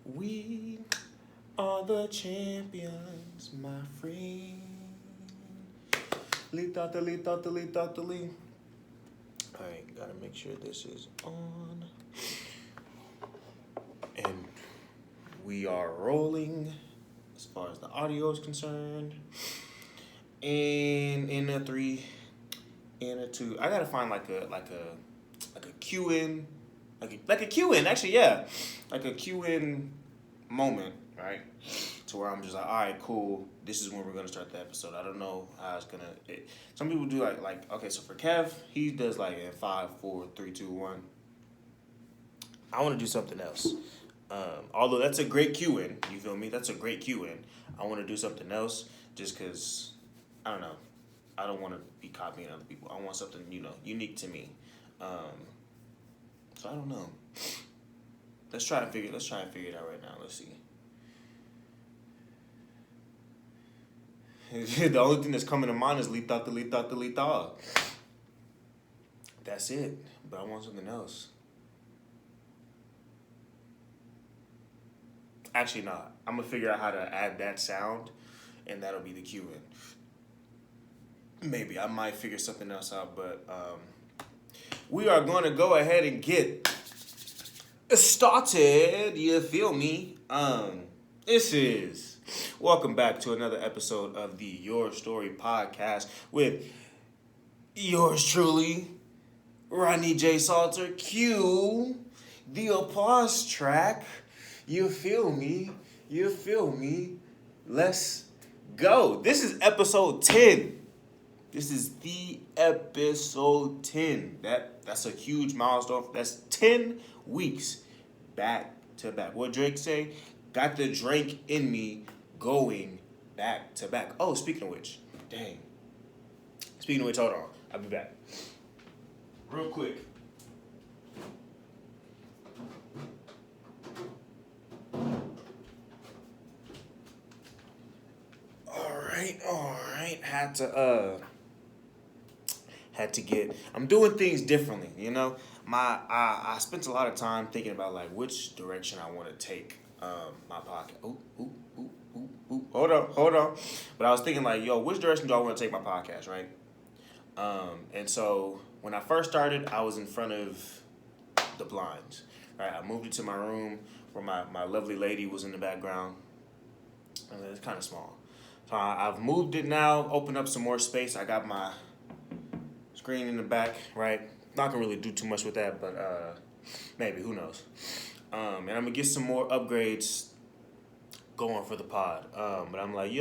We are the champions, my friend. Lee. Alright, gotta make sure this is on. And we are rolling as far as the audio is concerned. And in a 3, in a 2. I gotta find like a Q in, like a Q in. Actually, yeah, like a Q in moment, right? To where I'm just like, all right, cool. This is when we're gonna start the episode. I don't know how it's gonna. Some people do like okay. So for Kev, he does like in 5, 4, 3, 2, 1. I want to do something else. Although that's a great cue in, you feel me? That's a great cue in. I want to do something else just because, I don't know. I don't want to be copying other people. I want something, unique to me. So I don't know. Let's try and figure it out right now. Let's see. The only thing that's coming to mind is Lita. That's it. But I want something else. Actually, not. I'm gonna figure out how to add that sound, and that'll be the cue in. Maybe I might figure something else out, but we are gonna go ahead and get started. You feel me? Welcome back to another episode of the Your Story podcast with yours truly, Rodney J. Salter. Cue the applause track. You feel me? Let's go. This is episode 10. This is the episode 10. That's a huge milestone. That's 10 weeks back to back. What Drake say? Got the drink in me going back to back. Oh, speaking of which, hold on. I'll be back. Real quick. All right. Had to get. I'm doing things differently. I spent a lot of time thinking about like which direction I want to take my podcast. Ooh. Hold on. But I was thinking like, which direction do I want to take my podcast, right? And so when I first started, I was in front of the blinds, right? I moved into my room where my lovely lady was in the background. And it's kind of small. So I've moved it now, opened up some more space. I got my screen in the back, right? Not gonna really do too much with that, but maybe, who knows? And I'm gonna get some more upgrades going for the pod. But I'm like,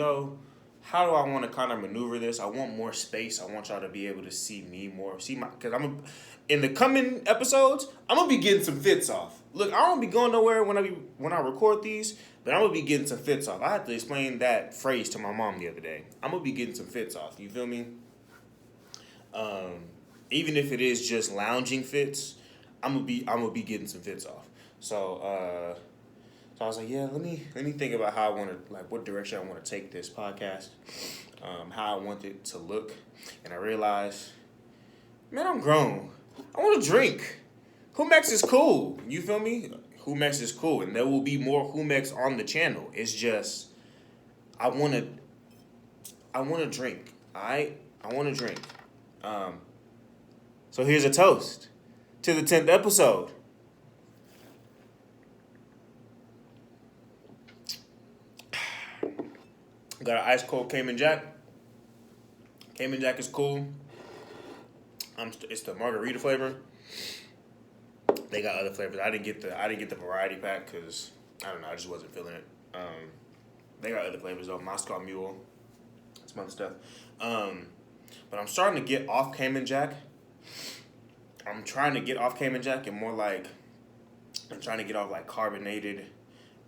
how do I want to kind of maneuver this? I want more space. I want y'all to be able to see me more, because in the coming episodes, I'm gonna be getting some fits off. Look, I don't be going nowhere when I record these, but I'm gonna be getting some fits off. I had to explain that phrase to my mom the other day. I'm gonna be getting some fits off. You feel me? Even if it is just lounging fits, I'm gonna be getting some fits off. So I was like, let me think about how I want to, like, what direction I want to take this podcast, how I want it to look, and I realized, man, I'm grown. I want to drink. Humex is cool. You feel me? Humex is cool, and there will be more Humex on the channel. It's just, I want to drink. I want to drink. So here's a toast to the 10th episode. Got an ice cold Cayman Jack. Cayman Jack is cool. It's the margarita flavor. They got other flavors. I didn't get the variety pack because I don't know. I just wasn't feeling it. They got other flavors though. Moscow Mule, some other stuff. But I'm starting to get off Cayman Jack. I'm trying to get off Cayman Jack and more like I'm trying to get off like carbonated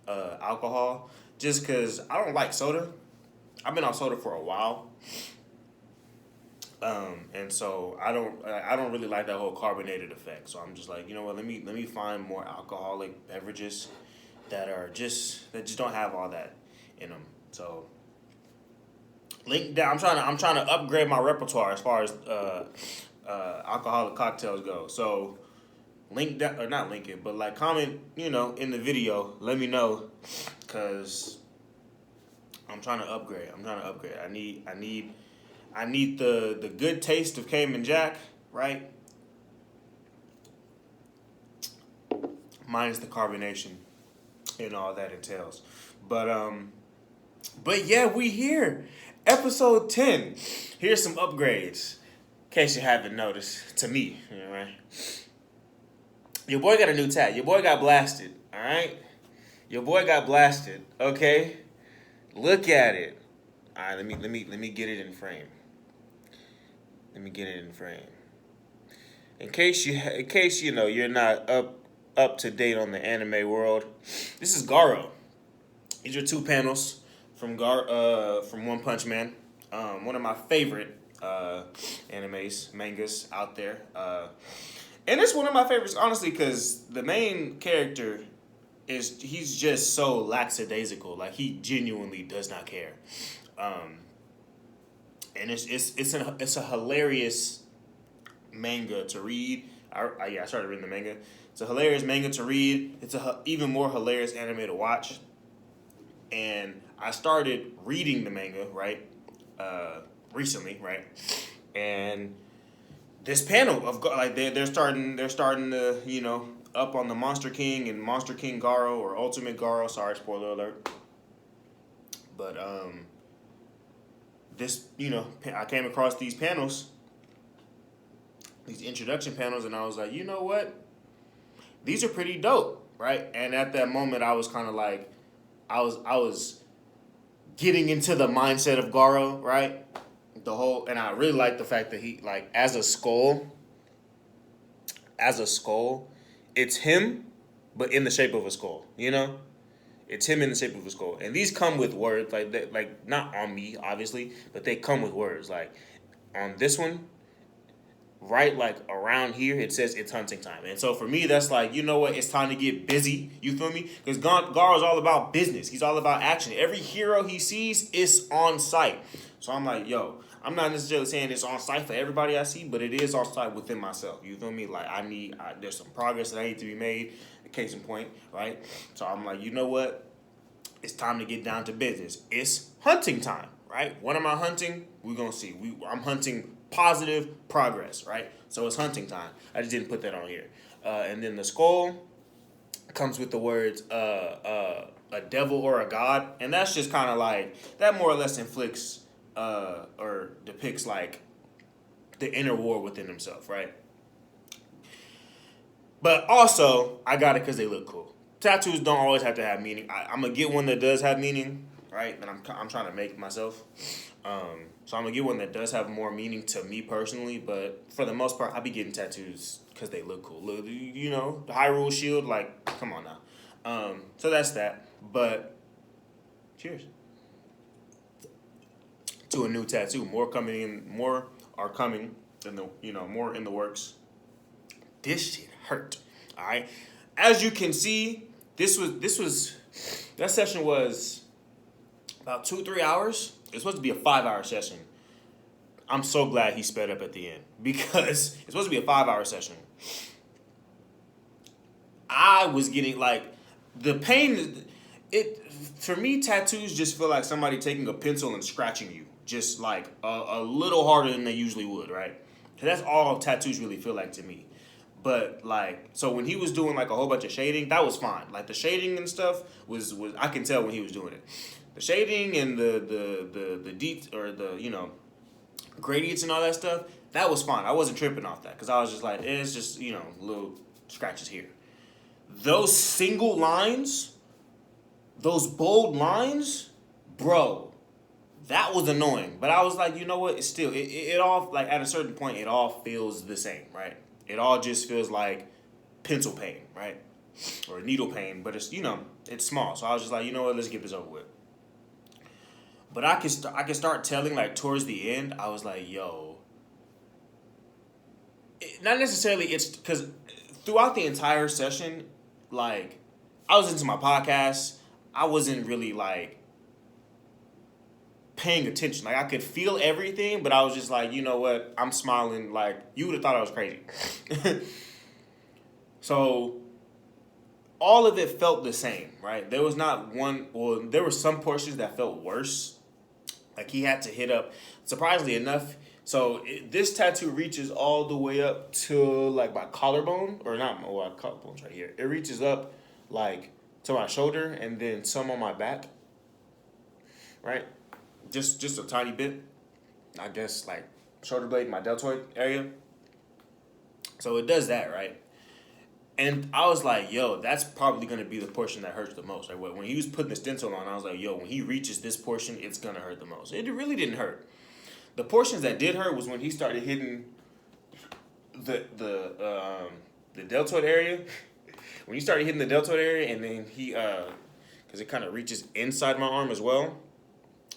alcohol. Just because I don't like soda. I've been on soda for a while. And so I don't really like that whole carbonated effect. So I'm just like, you know what, let me find more alcoholic beverages that just don't have all that in them. So link down. I'm trying to upgrade my repertoire as far as alcoholic cocktails go. So link that, or not link it, but like comment, in the video. Let me know, cause I'm trying to upgrade. I need the good taste of Cayman Jack, right? Minus the carbonation and all that entails. But yeah, we here. Episode 10. Here's some upgrades. In case you haven't noticed, to me, right? Your boy got a new tat. Your boy got blasted, all right? Your boy got blasted, okay? Look at it. All right, let me get it in frame. Let me get it in frame. In case you're not up to date on the anime world, this is Garo. These are two panels from One Punch Man. One of my favorite mangas out there. And it's one of my favorites, honestly, because the main character he's just so lackadaisical. Like, he genuinely does not care. And it's a hilarious manga to read. I started reading the manga. It's a hilarious manga to read. It's a even more hilarious anime to watch. And I started reading the manga, right? Recently, right? And this panel of like they're starting to up on the Monster King and Monster King Garo or Ultimate Garo. Sorry, spoiler alert. But I came across these panels, these introduction panels, and I was like, you know what? These are pretty dope, right? And at that moment, I was kind of like, I was getting into the mindset of Garo, right? And I really like the fact that he, like, as a skull, it's him, but in the shape of a skull, It's him in the shape of a skull. And these come with words, like not on me, obviously, but they come with words. Like, on this one, right, like, around here, it says it's hunting time. And so for me, that's like, you know what? It's time to get busy. You feel me? Because Garo's all about business. He's all about action. Every hero he sees is on site. So I'm like, yo, I'm not necessarily saying it's on site for everybody I see, but it is on site within myself. You feel me? Like, there's some progress that I need to be made. Case in point, right? So I'm like, you know what? It's time to get down to business. It's hunting time, right? What am I hunting? We're going to see. I'm hunting positive progress, right? So it's hunting time. I just didn't put that on here. And then the skull comes with the words a devil or a god. And that's just kind of like, that more or less inflicts or depicts like the inner war within himself, right? But also, I got it because they look cool. Tattoos don't always have to have meaning. I'm going to get one that does have meaning, right? That I'm trying to make myself. So I'm going to get one that does have more meaning to me personally. But for the most part, I be getting tattoos because they look cool. Look, the Hyrule Shield, like, come on now. So that's that. But cheers to a new tattoo. More are coming, more in the works. This shit hurt. All right. As you can see, that session was about 2-3 hours. It's supposed to be a 5-hour session. I'm so glad he sped up at the end because it's supposed to be a 5-hour session. I was getting like the pain. For me, tattoos just feel like somebody taking a pencil and scratching you, just like a little harder than they usually would, right? Because that's all tattoos really feel like to me. But like, so when he was doing like a whole bunch of shading, that was fine. Like the shading and stuff was I can tell when he was doing it. The shading and the deep or the gradients and all that stuff, that was fine. I wasn't tripping off that because I was just like, it's just little scratches here. Those single lines, those bold lines, bro, that was annoying. But I was like, you know what? It's still it all, like, at a certain point, it all feels the same, right? It all just feels like pencil pain, right? Or needle pain, but it's it's small. So I was just like, you know what? Let's get this over with. But I can start telling, like, towards the end, I was like, yo. Not necessarily, it's because throughout the entire session, like, I was into my podcast. I wasn't really, like, paying attention. Like, I could feel everything, but I was just like, you know what? I'm smiling. Like, you would have thought I was crazy. So all of it felt the same, right? There was not one, well, there were some portions that felt worse. Like he had to hit up, surprisingly enough. So this tattoo reaches all the way up to like my collarbone, or not my collarbone's right here. It reaches up like to my shoulder and then some on my back, right? Just a tiny bit. I guess like shoulder blade, my deltoid area. So it does that, right? And I was like, yo, that's probably going to be the portion that hurts the most. Like when he was putting the stencil on, I was like, yo, when he reaches this portion, it's going to hurt the most. It really didn't hurt. The portions that did hurt was when he started hitting the deltoid area. When he started hitting the deltoid area, and then he because it kind of reaches inside my arm as well.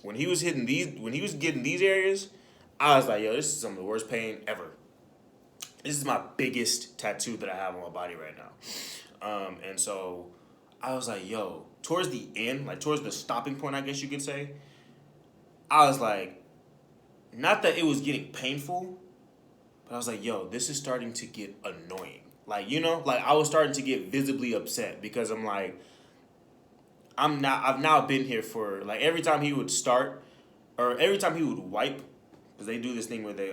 When he was getting these areas, I was like, yo, this is some of the worst pain ever. This is my biggest tattoo that I have on my body right now. And so I was like, yo, towards the end, like towards the stopping point, I guess you could say, I was like, not that it was getting painful, but I was like, yo, this is starting to get annoying. Like, like I was starting to get visibly upset because I'm like, I've now been here for, like, every time he would start, or every time he would wipe, because they do this thing where they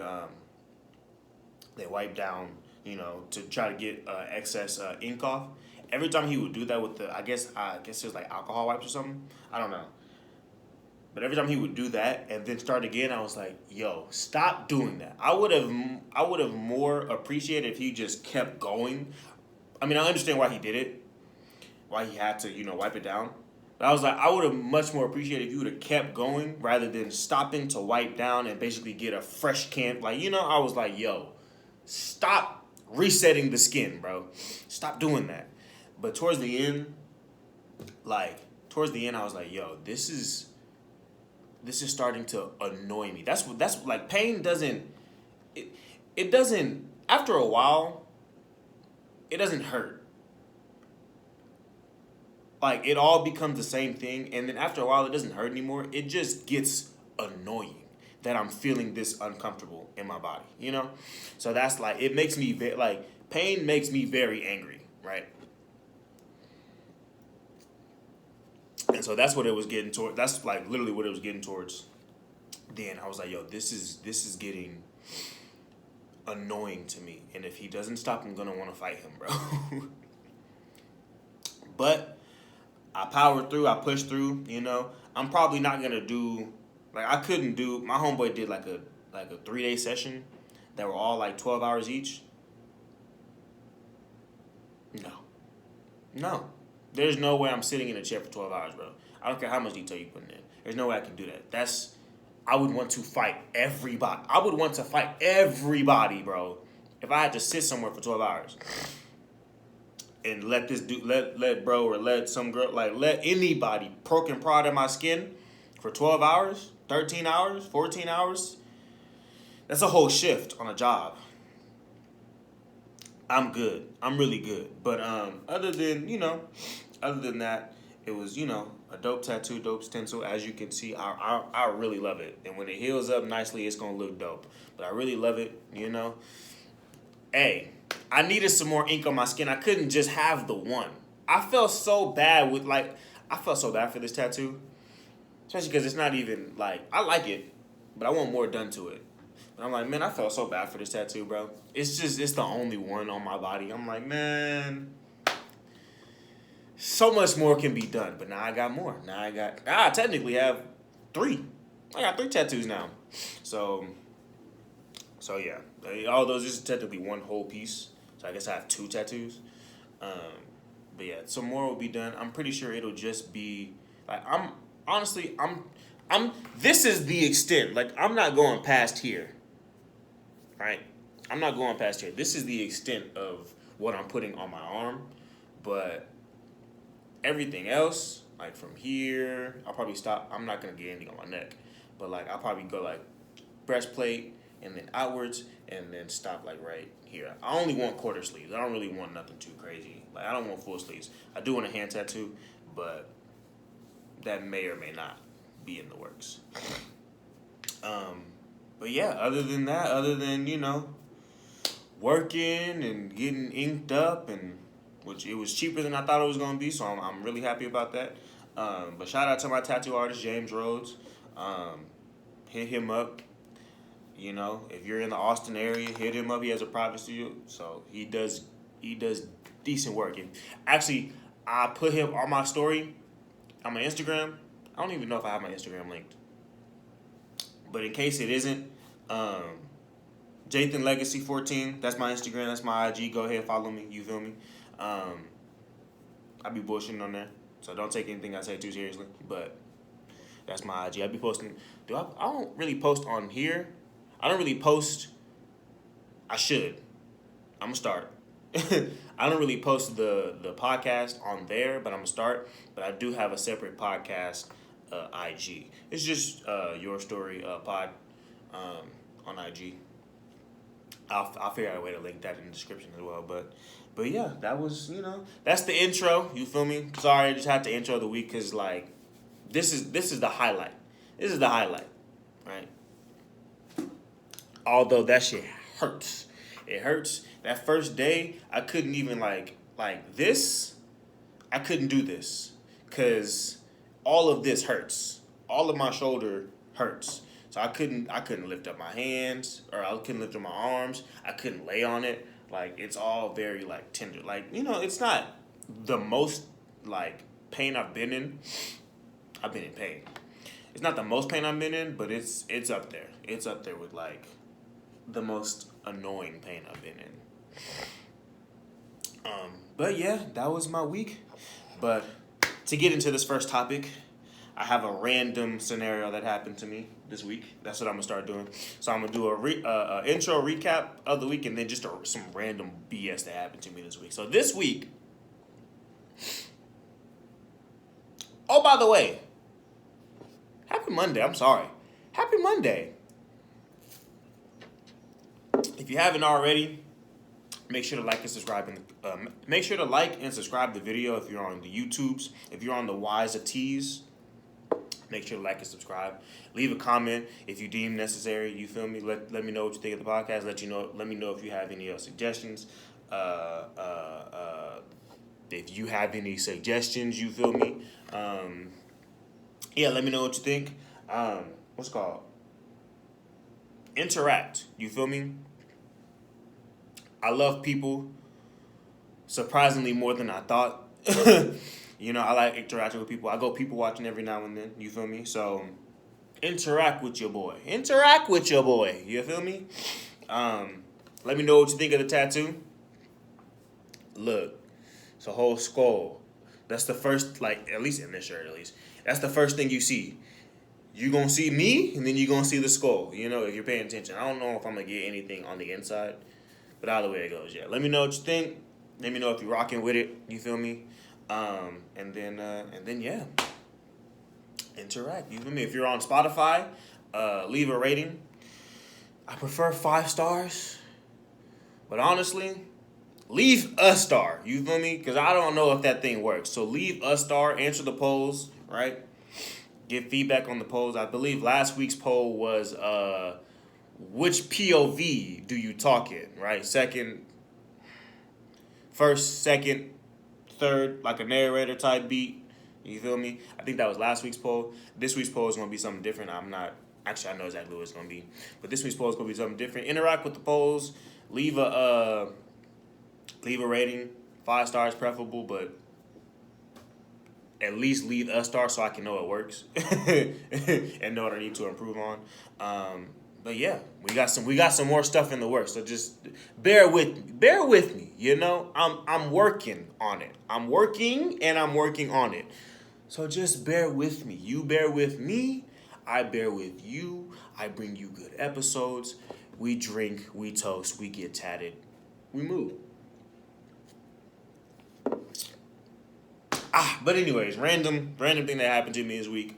wipe down, to try to get excess ink off. Every time he would do that with the, I guess it was like alcohol wipes or something. I don't know. But every time he would do that and then start again, I was like, yo, stop doing that. I would have more appreciated if he just kept going. I mean, I understand why he did it, why he had to, wipe it down. But I was like, I would have much more appreciated if you would have kept going rather than stopping to wipe down and basically get a fresh can. Like, I was like, yo, stop resetting the skin, bro. Stop doing that. But towards the end, I was like, yo, this is starting to annoy me. That's like, pain doesn't, it doesn't, after a while, it doesn't hurt. Like, it all becomes the same thing, and then after a while, it doesn't hurt anymore. It just gets annoying that I'm feeling this uncomfortable in my body, So that's like, it makes me, pain makes me very angry, right? And so that's what it was getting toward. That's like literally what it was getting towards. Then I was like, yo, this is getting annoying to me. And if he doesn't stop, I'm going to want to fight him, bro. But I powered through. I pushed through, I'm probably not going to do, I couldn't do, my homeboy did like a 3-day session that were all like 12 hours each. No. There's no way I'm sitting in a chair for 12 hours, bro. I don't care how much detail you put in. There's no way I can do that. I would want to fight everybody. I would want to fight everybody, bro, if I had to sit somewhere for 12 hours. And let this dude, let bro, or let some girl, let anybody poke and prod in my skin for 12 hours, 13 hours, 14 hours. That's a whole shift on a job. I'm good. I'm really good. But other than that, it was, a dope tattoo, dope stencil. As you can see, I really love it. And when it heals up nicely, it's going to look dope. But I really love it, Hey, I needed some more ink on my skin. I couldn't just have the one. I felt so bad for this tattoo. Especially because it's not even, I like it, but I want more done to it. But I'm like, man, I felt so bad for this tattoo, bro. It's the only one on my body. I'm like, man, so much more can be done. But now I got more. I technically have 3. I got 3 tattoos now. So yeah. All those, this is technically one whole piece. So I guess I have 2 tattoos. But yeah, some more will be done. I'm pretty sure it'll just be, this is the extent. I'm not going past here. Right? I'm not going past here. This is the extent of what I'm putting on my arm. But everything else, from here, I'll probably stop. I'm not going to get anything on my neck. But, I'll probably go, breastplate and then outwards and then stop, right here. I only want quarter sleeves. I don't really want nothing too crazy. I don't want full sleeves. I do want a hand tattoo, but that may or may not be in the works. But yeah, other than working and getting inked up and which it was cheaper than I thought it was gonna be. So I'm really happy about that. But shout out to my tattoo artist James Rhodes. Hit him up. You know, if you're in the Austin area, hit him up. He has a private studio, so he does decent work. And actually, I put him on my story on my Instagram. I don't even know if I have my Instagram linked, but in case it isn't, Jathan Legacy 14. That's my Instagram. That's my IG. Go ahead, follow me. You feel me? I be bullshitting on there, so don't take anything I say too seriously. But that's my IG. I be posting. I don't really post on here. I don't really post. I should. I'm gonna start. I don't really post the podcast on there, but I'm gonna start. But I do have a separate podcast IG. It's just Your Story Pod on IG. I'll figure out a way to link that in the description as well. But yeah, that was, that's the intro. You feel me? Sorry, I just had to intro the week because like this is the highlight. This is the highlight, right? Although that shit hurts. It hurts. That first day, I couldn't even like this. I couldn't do this because all of this hurts. All of my shoulder hurts. So I couldn't lift up my hands or I couldn't lift up my arms. I couldn't lay on it. Like it's all very like tender. Like, it's not the most like pain I've been in. I've been in pain. It's not the most pain I've been in, but it's up there. It's up there with like the most annoying pain I've been in. But yeah, that was my week. But to get into this first topic, I have a random scenario that happened to me this week. That's what I'm gonna start doing. So I'm gonna do a intro recap of the week and then just some random BS that happened to me this week. So this week, oh by the way, happy Monday. I'm sorry, happy Monday. If you haven't already, make sure to like and subscribe. Make sure to like and subscribe the video if you're on the YouTubes. If you're on the Wise of Tees, make sure to like and subscribe. Leave a comment if you deem necessary. You feel me? Let me know what you think of the podcast. Let me know if you have any suggestions. If you have any suggestions, you feel me? Yeah, let me know what you think. What's it called? Interact. You feel me? I love people surprisingly more than I thought. I like interacting with people. I go people watching every now and then. You feel me? So interact with your boy. Interact with your boy. You feel me? Let me know what you think of the tattoo. Look, it's a whole skull. That's the first, at least in this shirt, at least. That's the first thing you see. You're going to see me, and then you're going to see the skull, if you're paying attention. I don't know if I'm going to get anything on the inside, but either way it goes, yeah. Let me know what you think. Let me know if you're rocking with it, you feel me? And then, yeah. Interact, you feel me? If you're on Spotify, leave a rating. I prefer 5 stars, but honestly, leave a star, you feel me? Because I don't know if that thing works. So leave a star, answer the polls, right? Give feedback on the polls. I believe last week's poll was which POV do you talk in, right? First, second, third, like a narrator type beat. You feel me? I think that was last week's poll. This week's poll is going to be something different. I know exactly what it's going to be. But this week's poll is going to be something different. Interact with the polls. Leave a rating. 5 stars preferable, but at least leave a star so I can know it works and know what I need to improve on. But yeah, we got some more stuff in the works. So just bear with me. I'm working on it. I'm working on it. So just bear with me. You bear with me. I bear with you. I bring you good episodes. We drink. We toast. We get tatted. We move. But anyways, random thing that happened to me this week.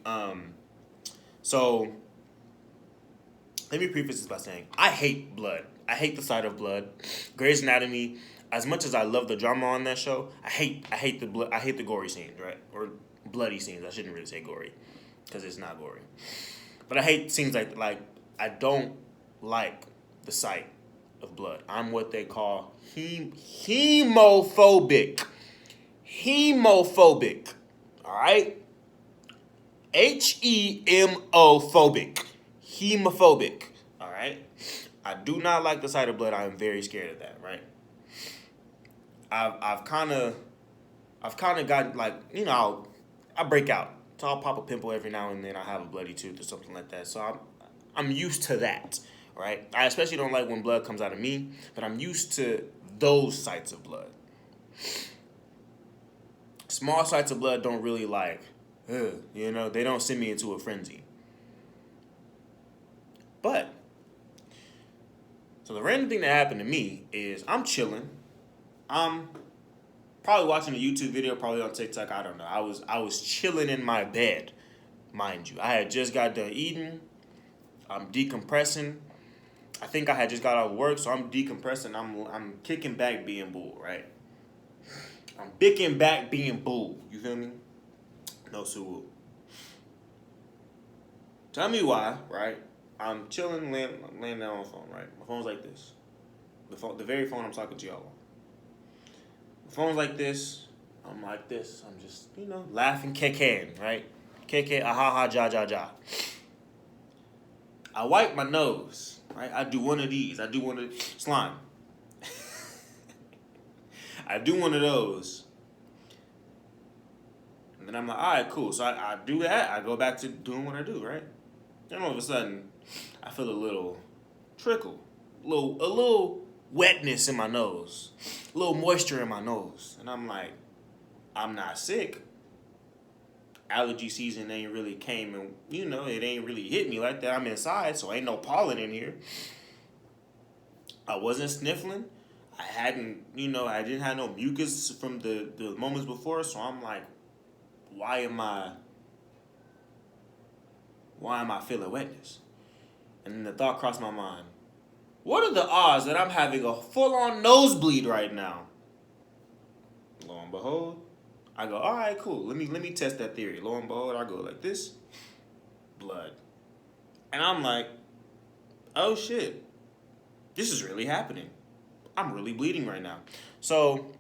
So let me preface this by saying I hate blood. I hate the sight of blood. Grey's Anatomy. As much as I love the drama on that show, I hate the blood. I hate the gory scenes, right? Or bloody scenes. I shouldn't really say gory, because it's not gory. But I hate scenes like I don't like the sight of blood. I'm what they call hemophobic. hemophobic. All right? HEMO-phobic. Hemophobic. All right? I do not like the sight of blood. I am very scared of that, right? I've kind of gotten like, I break out. So I'll pop a pimple every now and then. I have a bloody tooth or something like that. So I'm used to that, right? I especially don't like when blood comes out of me, but I'm used to those sights of blood. Small sights of blood don't really they don't send me into a frenzy. But, so the random thing that happened to me is I'm chilling. I'm probably watching a YouTube video, probably on TikTok, I don't know. I was chilling in my bed, mind you. I had just got done eating. I'm decompressing. I think I had just got out of work, so I'm decompressing. I'm kicking back being bull, right? I'm kicking back being bull. You feel me? No suwu. Tell me why, right? I'm chilling, laying down on the phone, right? My phone's like this. The very phone I'm talking to y'all on. The phone's like this. I'm like this. I'm just, laughing, kicking, right? Keke, ahaha, ja, ja, ja. I wipe my nose, right? I do one of these. I do one of slime. I do one of those. And then I'm like, all right, cool. So I do that. I go back to doing what I do, right? Then all of a sudden, I feel a little trickle, a little wetness in my nose, a little moisture in my nose. And I'm like, I'm not sick. Allergy season ain't really came and, it ain't really hit me like that. I'm inside, so ain't no pollen in here. I wasn't sniffling. I didn't have no mucus from the moments before, so I'm like, why am I feeling wetness? And then the thought crossed my mind, what are the odds that I'm having a full-on nosebleed right now? Lo and behold, I go, all right, cool. Let me test that theory. Lo and behold, I go like this, blood. And I'm like, oh shit, this is really happening. I'm really bleeding right now. So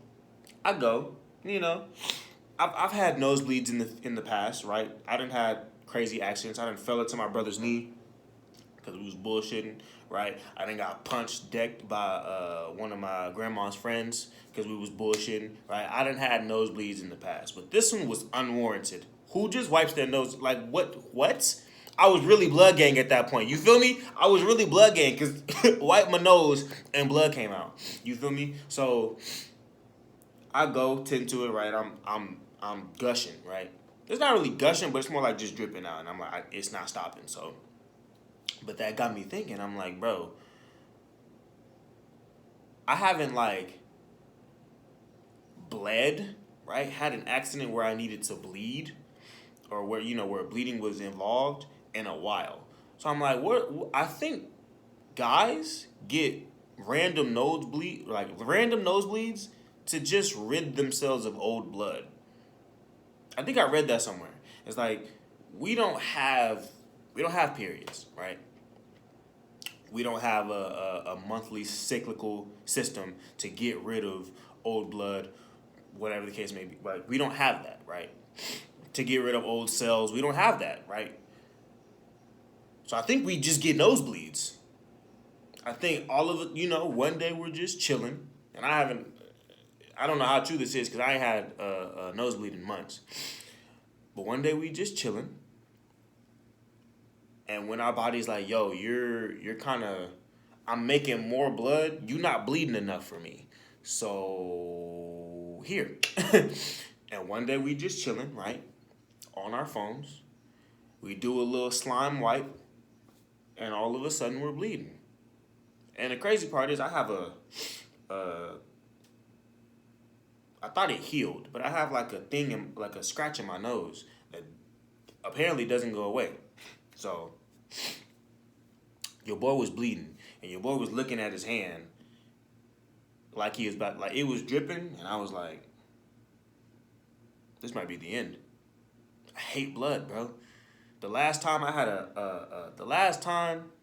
I go, I've had nosebleeds in the past, right? I done had crazy accidents. I done fell into my brother's knee because we was bullshitting, right? I done got decked by one of my grandma's friends because we was bullshitting, right? I done had nosebleeds in the past, but this one was unwarranted. Who just wipes their nose? Like, what? I was really blood gang at that point. You feel me? I was really blood gang because wiped my nose and blood came out. You feel me? So I go tend to it, right? I'm gushing, right? It's not really gushing, but it's more like just dripping out, and I'm like, it's not stopping. So, but that got me thinking. I'm like, bro, I haven't bled, right? Had an accident where I needed to bleed, or where bleeding was involved in a while. So I'm like, I think guys get random nosebleeds to just rid themselves of old blood. I think I read that somewhere. It's like we don't have periods, right? We don't have a monthly cyclical system to get rid of old blood, whatever the case may be. Right? We don't have that, right? To get rid of old cells, we don't have that, right? So I think we just get nosebleeds. I think all of it, one day we're just chilling, and I don't know how true this is because I ain't had a nosebleed in months. But one day we just chilling, and when our body's like, yo, you're kind of, I'm making more blood, you not bleeding enough for me. So here. And one day we just chilling, right? On our phones. We do a little slime wipe, and all of a sudden we're bleeding. And the crazy part is I have I thought it healed, but I have like a scratch in my nose that apparently doesn't go away. So your boy was bleeding, and your boy was looking at his hand like he was like it was dripping, and I was like, this might be the end. I hate blood, bro. The last time I had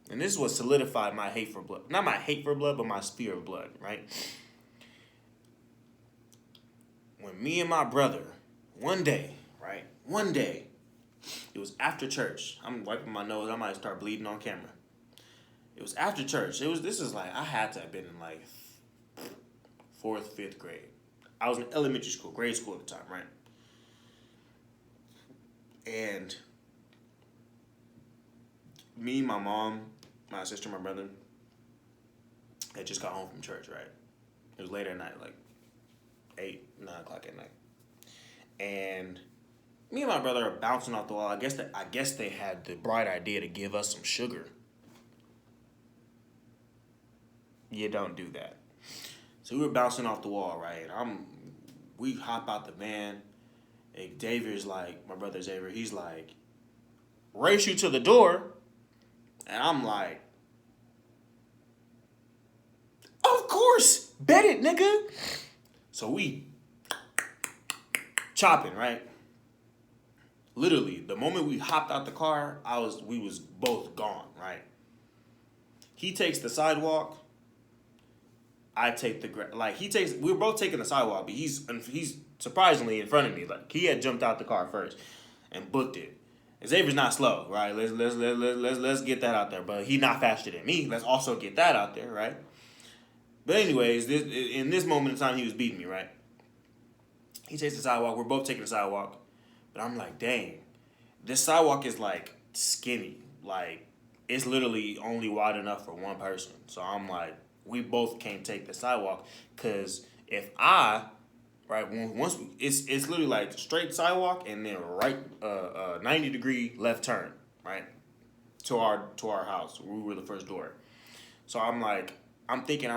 and this is what solidified my hate for blood. Not my hate for blood, but my fear of blood, right? When me and my brother, one day, right? One day, it was after church. I'm wiping my nose. I might start bleeding on camera. It was after church. This is like, I had to have been in like fourth, fifth grade. I was in elementary school, grade school at the time, right? And me, my mom, my sister, my brother, had just got home from church, right? It was late at night, like 8, 9 o'clock at night. And me and my brother are bouncing off the wall. I guess they had the bright idea to give us some sugar. You don't do that. So we were bouncing off the wall, right? We hop out the van. And Xavier's like, my brother Xavier, he's like, race you to the door. And I'm like, of course, bet it, nigga. So we chopping, right? Literally, the moment we hopped out the car, we was both gone, right? He takes the sidewalk. I take we were both taking the sidewalk, but he's surprisingly in front of me. Like, he had jumped out the car first and booked it. Xavier's not slow, right? Let's get that out there. But he not faster than me. Let's also get that out there, right? But anyways, in this moment in time, he was beating me, right? He takes the sidewalk. We're both taking the sidewalk. But I'm like, dang, this sidewalk is like skinny. Like, it's literally only wide enough for one person. So I'm like, we both can't take the sidewalk, because if it's literally like straight sidewalk and then right 90-degree left turn, right, to our house. We were the first door. So I'm thinking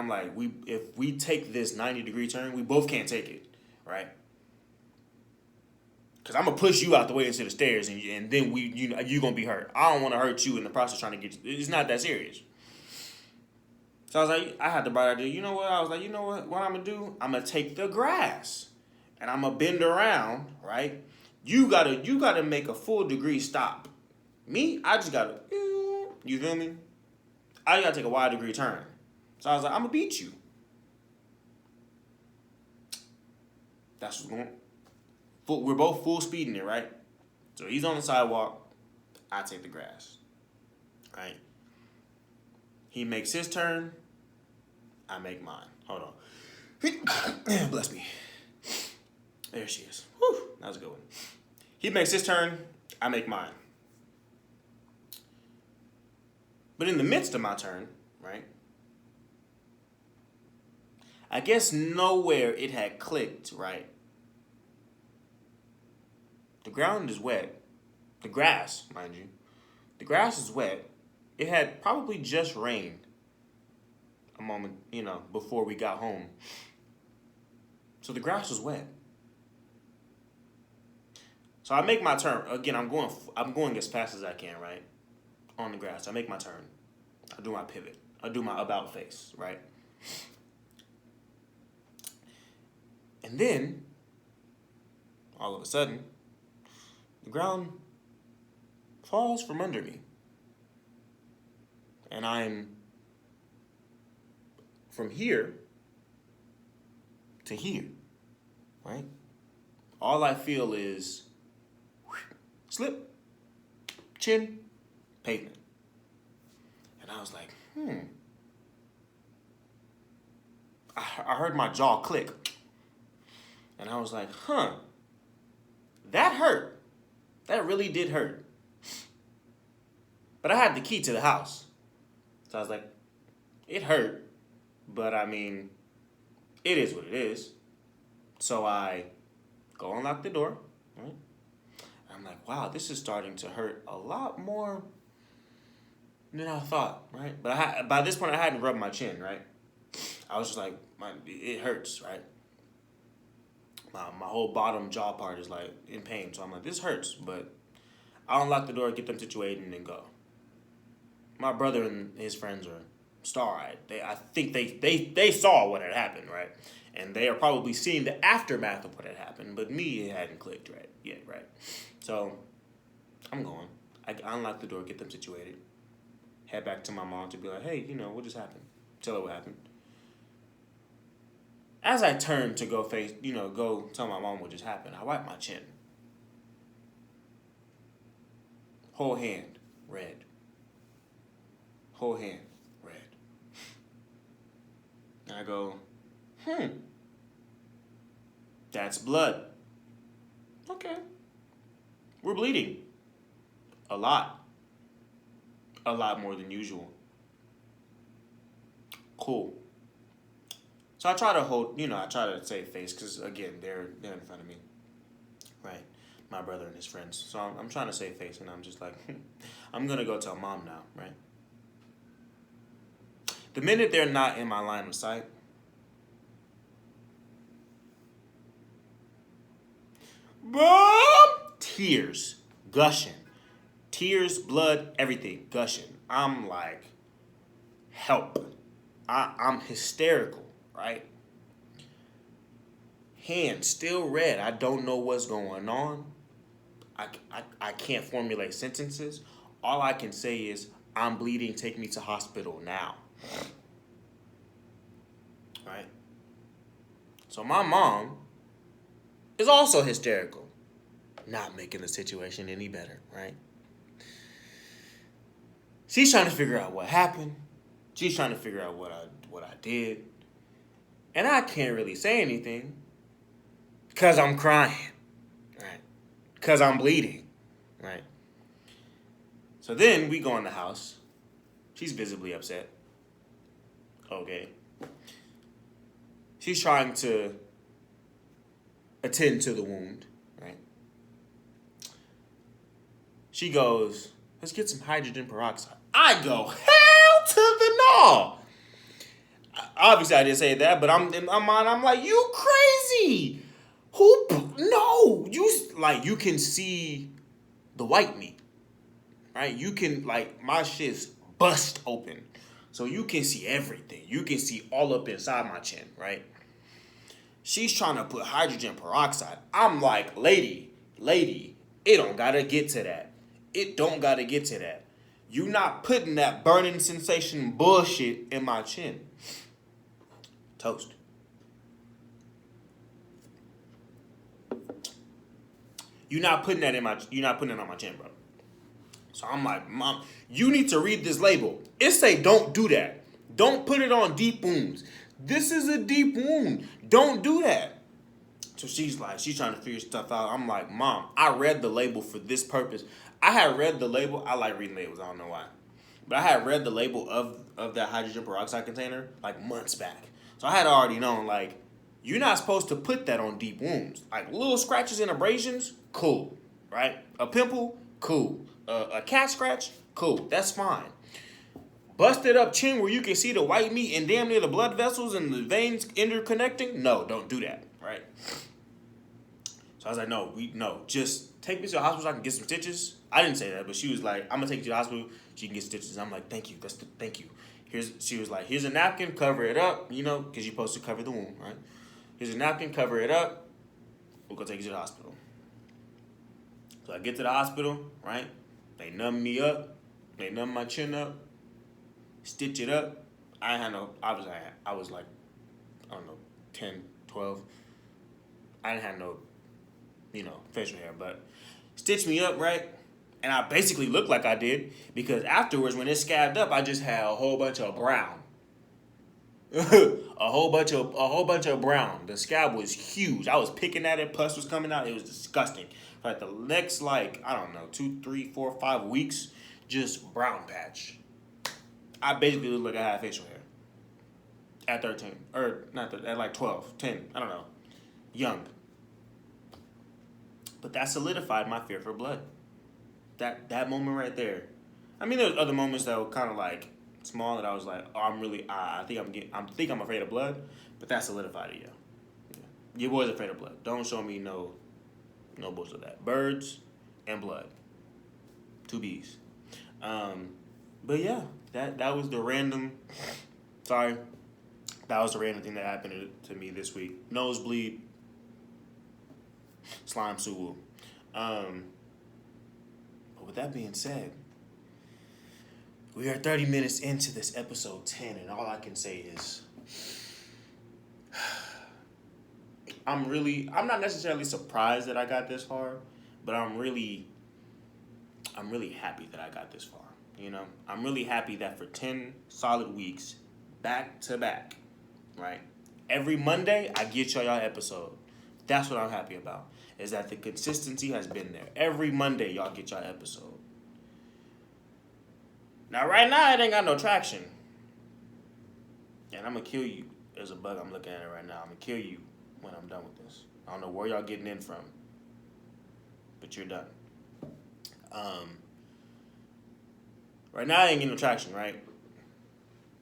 if we take this 90-degree turn, we both can't take it, right? Because I'm gonna push you out the way into the stairs, and then you're gonna be hurt. I don't want to hurt you in the process trying to get you. It's not that serious. So I was like, I had the bright idea. You know what? I was like, you know what? What I'm going to do? I'm going to take the grass. And I'm going to bend around, right? You gotta make a full degree stop. Me, I just got to, you feel me? I got to take a wide degree turn. So I was like, I'm going to beat you. That's what's going on. We're both full speeding it, right? So he's on the sidewalk. I take the grass, right? He makes his turn. I make mine. Hold on. Bless me. There she is. Whew, that was a good one. He makes his turn. I make mine. But in the midst of my turn, right, I guess nowhere it had clicked, right? The ground is wet. The grass, mind you. The grass is wet. It had probably just rained a moment, before we got home. So the grass was wet. So I make my turn. Again, I'm going as fast as I can, right? On the grass. I make my turn. I do my pivot. I do my about face, right? And then, all of a sudden, the ground falls from under me. And I'm from here to here, right? All I feel is slip, chin, pavement. And I was like, I heard my jaw click. And I was like, that hurt. That really did hurt. But I had the key to the house. So I was like, it hurt, but I mean, it is what it is. So I go unlock the door, right? And I'm like, wow, this is starting to hurt a lot more than I thought, right? But by this point, I hadn't rubbed my chin, right? I was just like, it hurts, right? My whole bottom jaw part is like in pain. So I'm like, this hurts, but I'll unlock the door, get them situated, and then go. My brother and his friends are star-eyed. I think they saw what had happened, right? And they are probably seeing the aftermath of what had happened, but me, it hadn't clicked right yet, right? So I'm going. I unlock the door, get them situated, head back to my mom to be like, hey, what just happened? Tell her what happened. As I turned to go go tell my mom what just happened, I wiped my chin. Whole hand, red. Whole hand, red. And I go, that's blood. Okay. We're bleeding. A lot. A lot more than usual. Cool. So I try to I try to save face because, again, they're in front of me. Right? My brother and his friends. So I'm trying to save face, and I'm just like, I'm going to go tell mom now, right? The minute they're not in my line of sight, tears gushing. Tears, blood, everything gushing. I'm like, help. I'm hysterical, right? Hand still red. I don't know what's going on. I can't formulate sentences. All I can say is, I'm bleeding, take me to hospital now. Right? So my mom is also hysterical. Not making the situation any better, right? She's trying to figure out what happened. She's trying to figure out what I did. And I can't really say anything because I'm crying, right? Because I'm bleeding, right? So then we go in the house. She's visibly upset. Okay. She's trying to attend to the wound, right? She goes, let's get some hydrogen peroxide. I go, hell to the no. Obviously, I didn't say that, but I'm in my mind. I'm like, you crazy? Who? No, you can see the white meat, right? You can my shit's bust open, so you can see everything. You can see all up inside my chin, right? She's trying to put hydrogen peroxide. I'm like, lady, it don't gotta get to that. It don't gotta get to that. You not putting that burning sensation bullshit in my chin. Toast. You're not putting it on my chin, bro. So I'm like, Mom, you need to read this label. It say don't do that. Don't put it on deep wounds. This is a deep wound. Don't do that. So she's trying to figure stuff out. I'm like, Mom, I read the label for this purpose. I had read the label. I like reading labels. I don't know why. But I had read the label of that hydrogen peroxide container months back. So I had already known, you're not supposed to put that on deep wounds. Little scratches and abrasions, cool, right? A pimple, cool. A cat scratch, cool. That's fine. Busted up chin where you can see the white meat and damn near the blood vessels and the veins interconnecting, no, don't do that, right? So I was like, no, just take me to the hospital so I can get some stitches. I didn't say that, but she was like, I'm gonna take you to the hospital. She can get stitches. I'm like, thank you. Thank you. She was like, here's a napkin, cover it up, because you're supposed to cover the wound, right? Here's a napkin, cover it up. We'll go take you to the hospital. So I get to the hospital, right? They numb me up. They numb my chin up. Stitch it up. I was like, I don't know, 10, 12. I didn't have no, facial hair, but stitched me up, right? And I basically looked like I did because afterwards, when it scabbed up, I just had a whole bunch of brown. a whole bunch of brown. The scab was huge. I was picking at it. Pus was coming out. It was disgusting. For the next 2, 3, 4, 5 weeks, just brown patch. I basically looked like I had facial hair. At 13. Or not at 12, 10. I don't know. Young. But that solidified my fear for blood. That moment right there. I mean, there's other moments that were kind of small that I was like, oh, I think I'm afraid of blood, but that solidified it, yeah. You boys afraid of blood. Don't show me no bullshit of that. Birds and blood. 2 B's. But yeah, that was the random. Sorry, that was the random thing that happened to me this week. Nosebleed. Slime Suwu. But with that being said, we are 30 minutes into this episode 10, and all I can say is I'm not necessarily surprised that I got this far, but I'm really happy that I got this far. You know, I'm really happy that for 10 solid weeks, back to back, right? Every Monday, I get y'all episode. That's what I'm happy about, is that the consistency has been there. Every Monday, y'all get y'all episode. Now, right now, it ain't got no traction. And I'm going to kill you. There's a bug. I'm looking at it right now. I'm going to kill you when I'm done with this. I don't know where y'all getting in from, but you're done. Right now, I ain't getting no traction, right?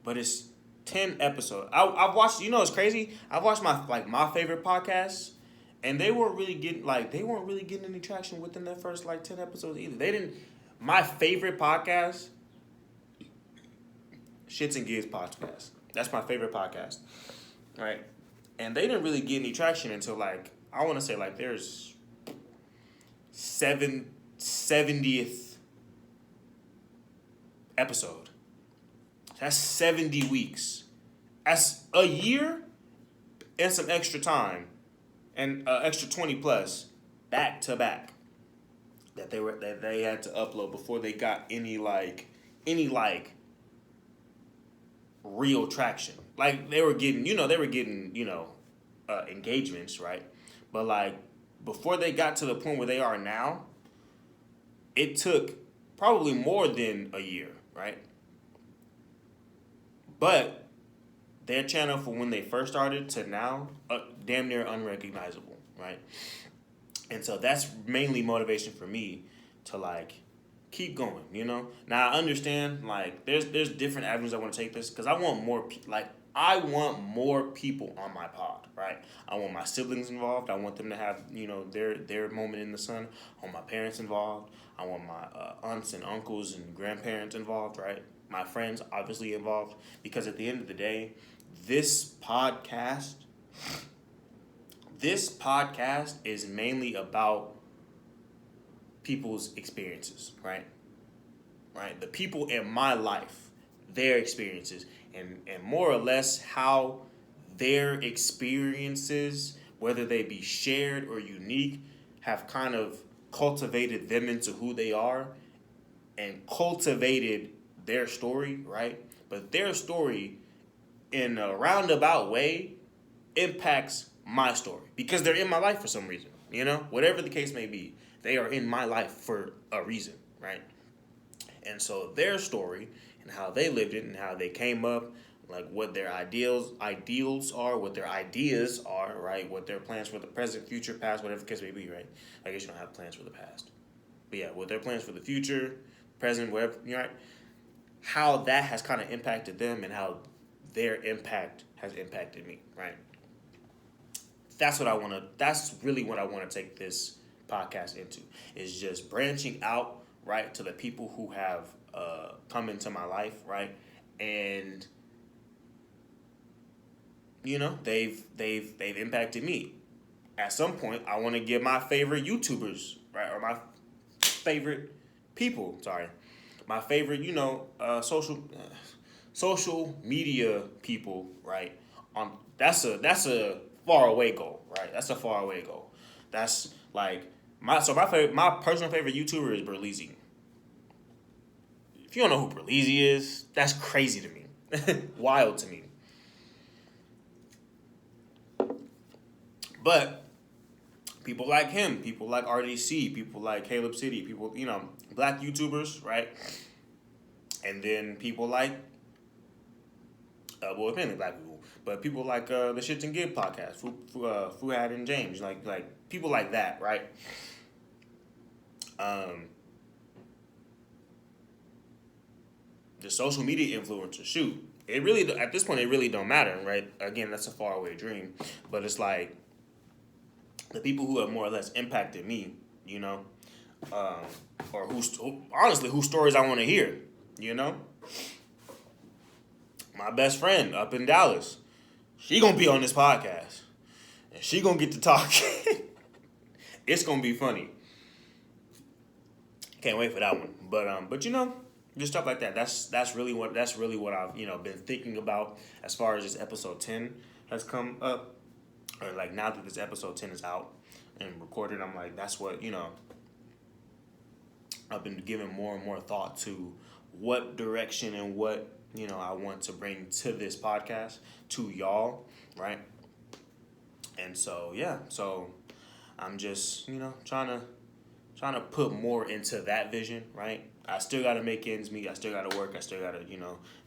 But it's 10 episodes. I've watched, you know, it's crazy. I've watched my favorite podcasts, and they weren't really getting any traction within that first 10 episodes either. They didn't. My favorite podcast, Shits and Gigs podcast. That's my favorite podcast, right? And they didn't really get any traction until I want to say there's 70th episode. That's 70 weeks. That's a year and some extra time, and extra 20 plus back to back that they had to upload before they got any real traction. They were getting engagements, right? But before they got to the point where they are now, it took probably more than a year, right? But their channel from when they first started to now, damn near unrecognizable, right? And so that's mainly motivation for me to keep going, you know? Now I understand there's different avenues I want to take this, because I want more I want more people on my pod, right? I want my siblings involved. I want them to have, their moment in the sun. I want my parents involved. I want my aunts and uncles and grandparents involved, right? My friends obviously involved, because at the end of the day, this podcast is mainly about people's experiences, right? Right? The people in my life, their experiences, and more or less how their experiences, whether they be shared or unique, have kind of cultivated them into who they are and cultivated their story, right? But their story, in a roundabout way, impacts my story because they're in my life for some reason, you know? Whatever the case may be, they are in my life for a reason, right? And so their story and how they lived it and how they came up, what their ideals are, what their ideas are, right? What their plans for the present, future, past, whatever the case may be, right? I guess you don't have plans for the past. But yeah, what their plans for the future, present, whatever, right? How that has kind of impacted them and how their impact has impacted me, right? That's really what I want to take this podcast into, is just branching out, right, to the people who have come into my life, right? And they've impacted me. At some point, I want to give my favorite YouTubers, right, or my favorite people, my favorite, social media people, right? That's a far away goal, right? That's a far away goal. That's my personal favorite YouTuber is Berleezy. If you don't know who Berleezy is, that's crazy to me, wild to me. But people like him, people like RDC, people like Caleb City, people, black YouTubers, right? And then people like, mainly black people, but people like the Shits and Gigs podcast, Fuad and James, like people like that, right? The social media influencers, shoot, it really, at this point, it really don't matter, right? Again, that's a faraway dream, but it's the people who have more or less impacted me, or whose stories I want to hear, My best friend up in Dallas, she gonna be on this podcast, and she gonna get to talk. It's gonna be funny. Can't wait for that one. But just stuff like that. That's really what I've been thinking about as far as this episode 10 has come up. or like now that this episode 10 is out and recorded, I'm like, that's what, I've been giving more and more thought to what direction and what, I want to bring to this podcast to y'all, right? And so, yeah, so I'm just, trying to put more into that vision, right? I still got to make ends meet. I still got to work. I still got to,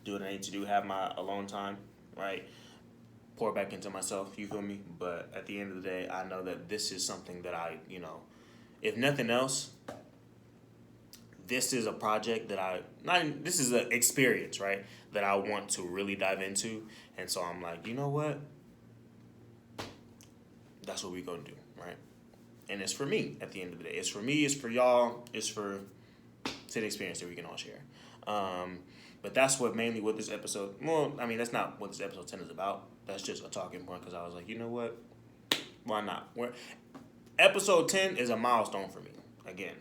do what I need to do, have my alone time, right? Pour back into myself, you feel me? But at the end of the day, I know that this is something that I, if nothing else, this is a project that this is an experience, right? That I want to really dive into. And so I'm like, you know what? That's what we're going to do, right? And it's for me at the end of the day. It's for me, it's for y'all, it's an experience that we can all share. But that's mainly what this episode, that's not what this episode 10 is about. That's just a talking point because I was like, you know what? Why not? Episode 10 is a milestone for me. Again,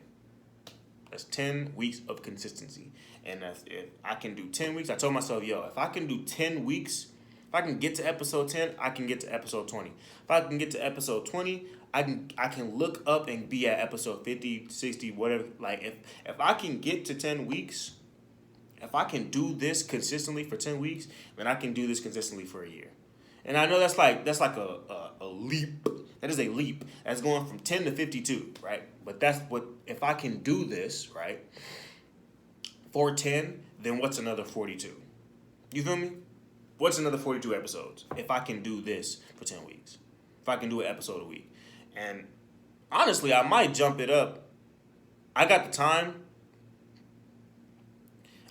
that's 10 weeks of consistency. And if I can do 10 weeks, I told myself, if I can do 10 weeks, if I can get to episode 10, I can get to episode 20. If I can get to episode 20, I can look up and be at episode 50, 60, whatever. Like, if I can get to 10 weeks, if I can do this consistently for 10 weeks, then I can do this consistently for a year. And I know that's like a leap. That is a leap. That's going from 10 to 52, right? But if I can do this, right, for 10, then what's another 42? You feel me? What's another 42 episodes if I can do this for 10 weeks? If I can do an episode a week. And honestly, I might jump it up. I got the time.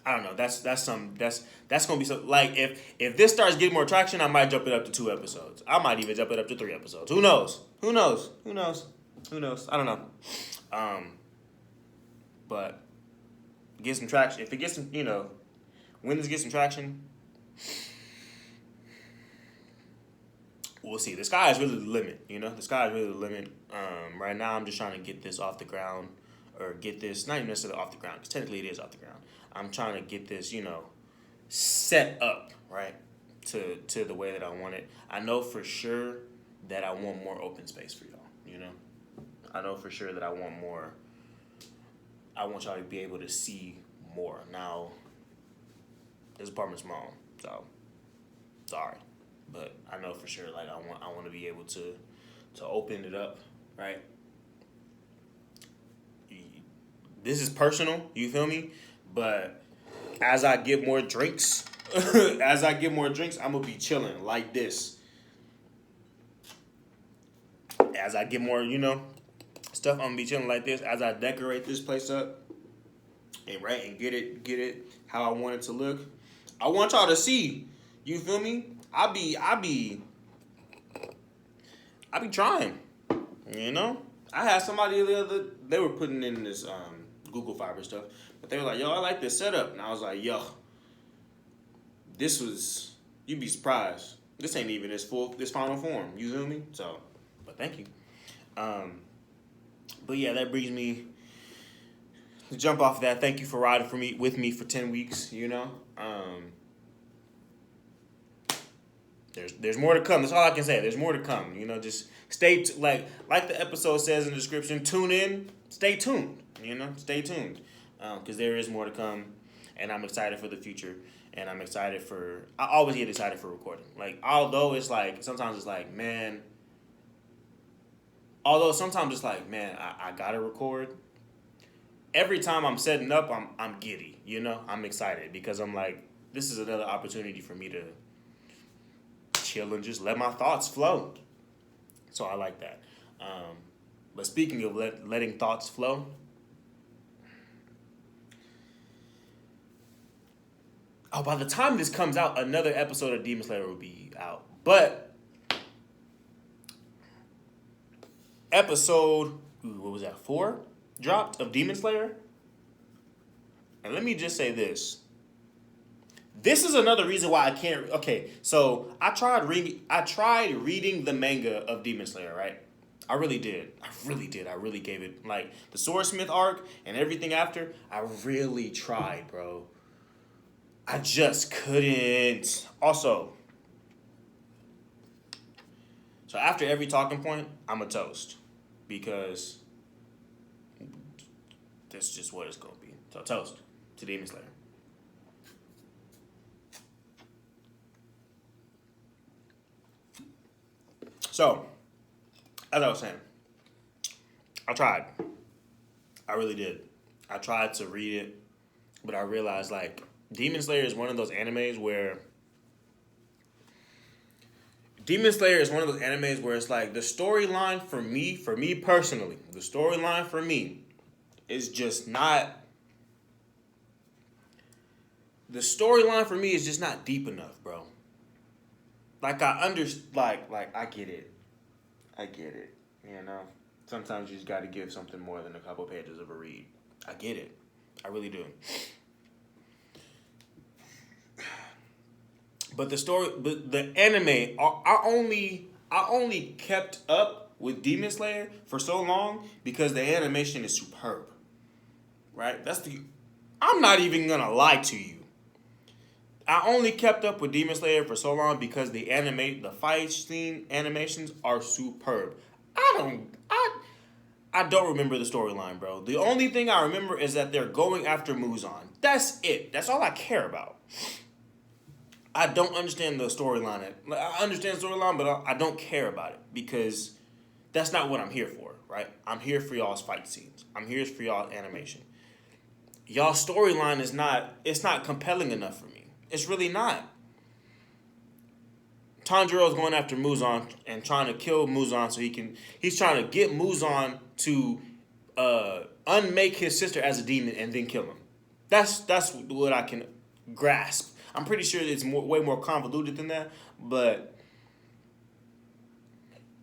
I don't know. That's gonna be so. Like if this starts getting more traction, I might jump it up to 2 episodes. I might even jump it up to 3 episodes. Who knows? I don't know. But get some traction. If it gets some, when this gets some traction, we'll see. The sky is really the limit. The sky is really the limit. Right now, I'm just trying to get this off the ground, or get this not even necessarily off the ground, because technically it is off the ground. I'm trying to get this, set up, right, to the way that I want it. I know for sure that I want more open space for y'all, I know for sure that I want more. I want y'all to be able to see more. Now, this apartment's small, so sorry. But I know for sure, like, I want to be able to open it up, right? This is personal, you feel me? But as I get more drinks, I'm gonna be chilling like this. As I get more, stuff, I'm gonna be chilling like this. As I decorate this place up, and get it how I want it to look. I want y'all to see. You feel me? I be trying. I had somebody they were putting in this Google Fiber stuff, but they were like, yo, I like this setup. And I was like, yo, you'd be surprised. This ain't even this final form. You feel me? So, but thank you. But yeah, that brings me to jump off of that. Thank you for riding with me for 10 weeks, There's more to come. That's all I can say. There's more to come. Just stay like the episode says in the description. Tune in. Stay tuned. Stay tuned, because there is more to come, and I'm excited for the future, and I'm excited for. I always get excited for recording. Like, although it's like sometimes it's like, man. Although sometimes it's like, man, I gotta record. Every time I'm setting up, I'm giddy. I'm excited because I'm like, this is another opportunity for me to chill and just let my thoughts flow. So I like that. But speaking of letting thoughts flow, by the time this comes out, another episode of Demon Slayer will be out. But episode, what was that, 4 dropped of Demon Slayer? And let me just say this. This is another reason why I can't. Okay, so I tried reading the manga of Demon Slayer, right? I really did. I really gave it, like, the Swordsmith arc and everything after. I really tried, bro. I just couldn't. Also, So after every talking point, I'm a toast because that's just what it's gonna be. So toast to Demon Slayer. So, as I was saying, I tried. I really did. I tried to read it, but I realized like Demon Slayer is one of those animes where it's like the storyline for me personally, the storyline for me is just not the storyline for me is just not deep enough, bro. Like I get it. I get it. You know? Sometimes you just gotta give something more than a couple pages of a read. I get it. I really do. But the anime, I only kept up with Demon Slayer for so long because the animation is superb. Right? I'm not even gonna lie to you. I only kept up with Demon Slayer for so long because the fight scene animations are superb. I don't remember the storyline, bro. The only thing I remember is that they're going after Muzan. That's it. That's all I care about. I don't understand the storyline. I understand the storyline, but I don't care about it because that's not what I'm here for, right? I'm here for y'all's fight scenes. I'm here for y'all's animation. Y'all's storyline it's not compelling enough for me. It's really not. Tanjiro's going after Muzan and trying to kill Muzan so he's trying to get Muzan to unmake his sister as a demon and then kill him. That's what I can grasp. I'm pretty sure it's way more convoluted than that, but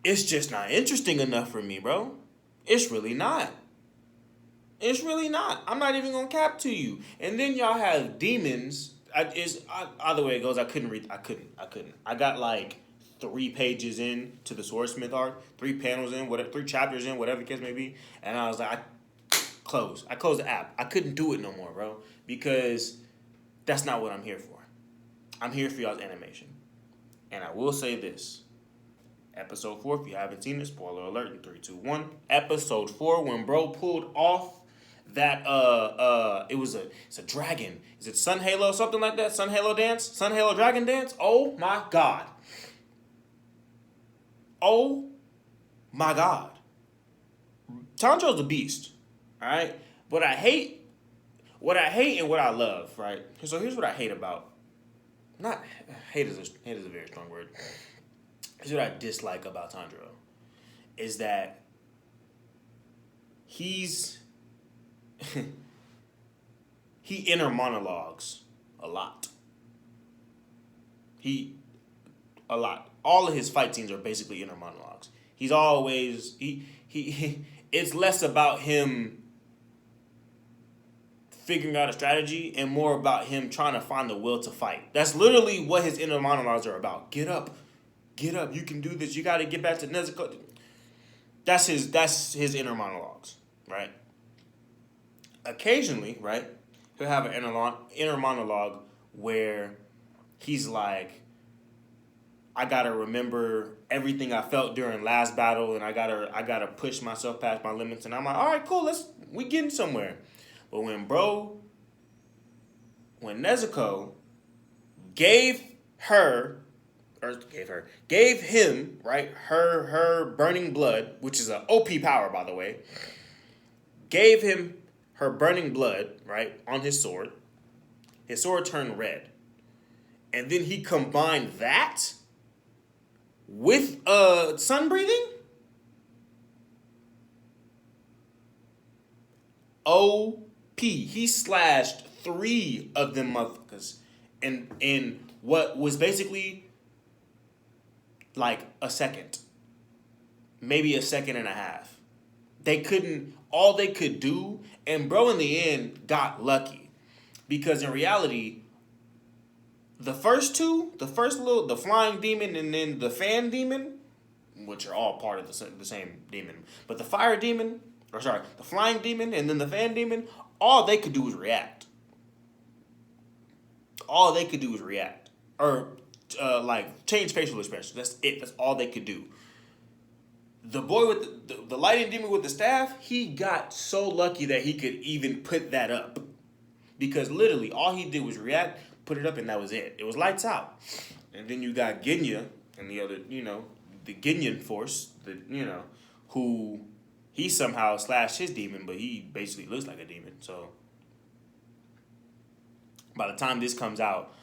it's just not interesting enough for me, bro. It's really not. It's really not. I'm not even gonna cap to you. And then y'all have demons. Either way it goes, I couldn't. I got like 3 pages in to the Swordsmith arc, 3 panels in, 3 chapters in, whatever the case may be, and I was like, I closed the app. I couldn't do it no more, bro, because that's not what I'm here for. I'm here for y'all's animation. And I will say this. Episode 4, if you haven't seen it, spoiler alert in 3, 2, 1. Episode 4, when bro pulled off that it's a dragon. Is it Sun Halo, something like that? Sun Halo dance? Sun Halo dragon dance? Oh my god. Oh my god. Tanjiro's a beast. Alright? What I hate and what I love, right? So here's what I hate about. Not hate is a very strong word. Here's what I dislike about Tanjiro. Is that he inner monologues a lot. A lot. All of his fight scenes are basically inner monologues. He's always it's less about him figuring out a strategy and more about him trying to find the will to fight. That's literally what his inner monologues are about. Get up, you can do this. You got to get back to Nezuko. That's his inner monologues, right? Occasionally, right, he'll have an inner monologue where he's like, I gotta remember everything I felt during last battle, and I gotta push myself past my limits. And I'm like, all right, cool, we getting somewhere. But when Nezuko gave him, right, her burning blood, which is an OP power, by the way, gave him her burning blood, right, on his sword turned red. And then he combined that with sun breathing. OP. He slashed 3 of them motherfuckers in what was basically like a second. Maybe a second and a half. All they could do, and bro in the end got lucky. Because in reality, the first 2, the flying demon and then the fan demon, which are all part of the same demon, but the flying demon and then the fan demon, all they could do was react. Or like change facial expressions. That's it. That's all they could do. the boy with the lightning demon with the staff, he got so lucky that he could even put that up. Because literally, all he did was react, put it up, and that was it. It was lights out. And then you got Genya and the other, the Genyan force, who he somehow slashed his demon, but he basically looks like a demon. So by the time this comes out,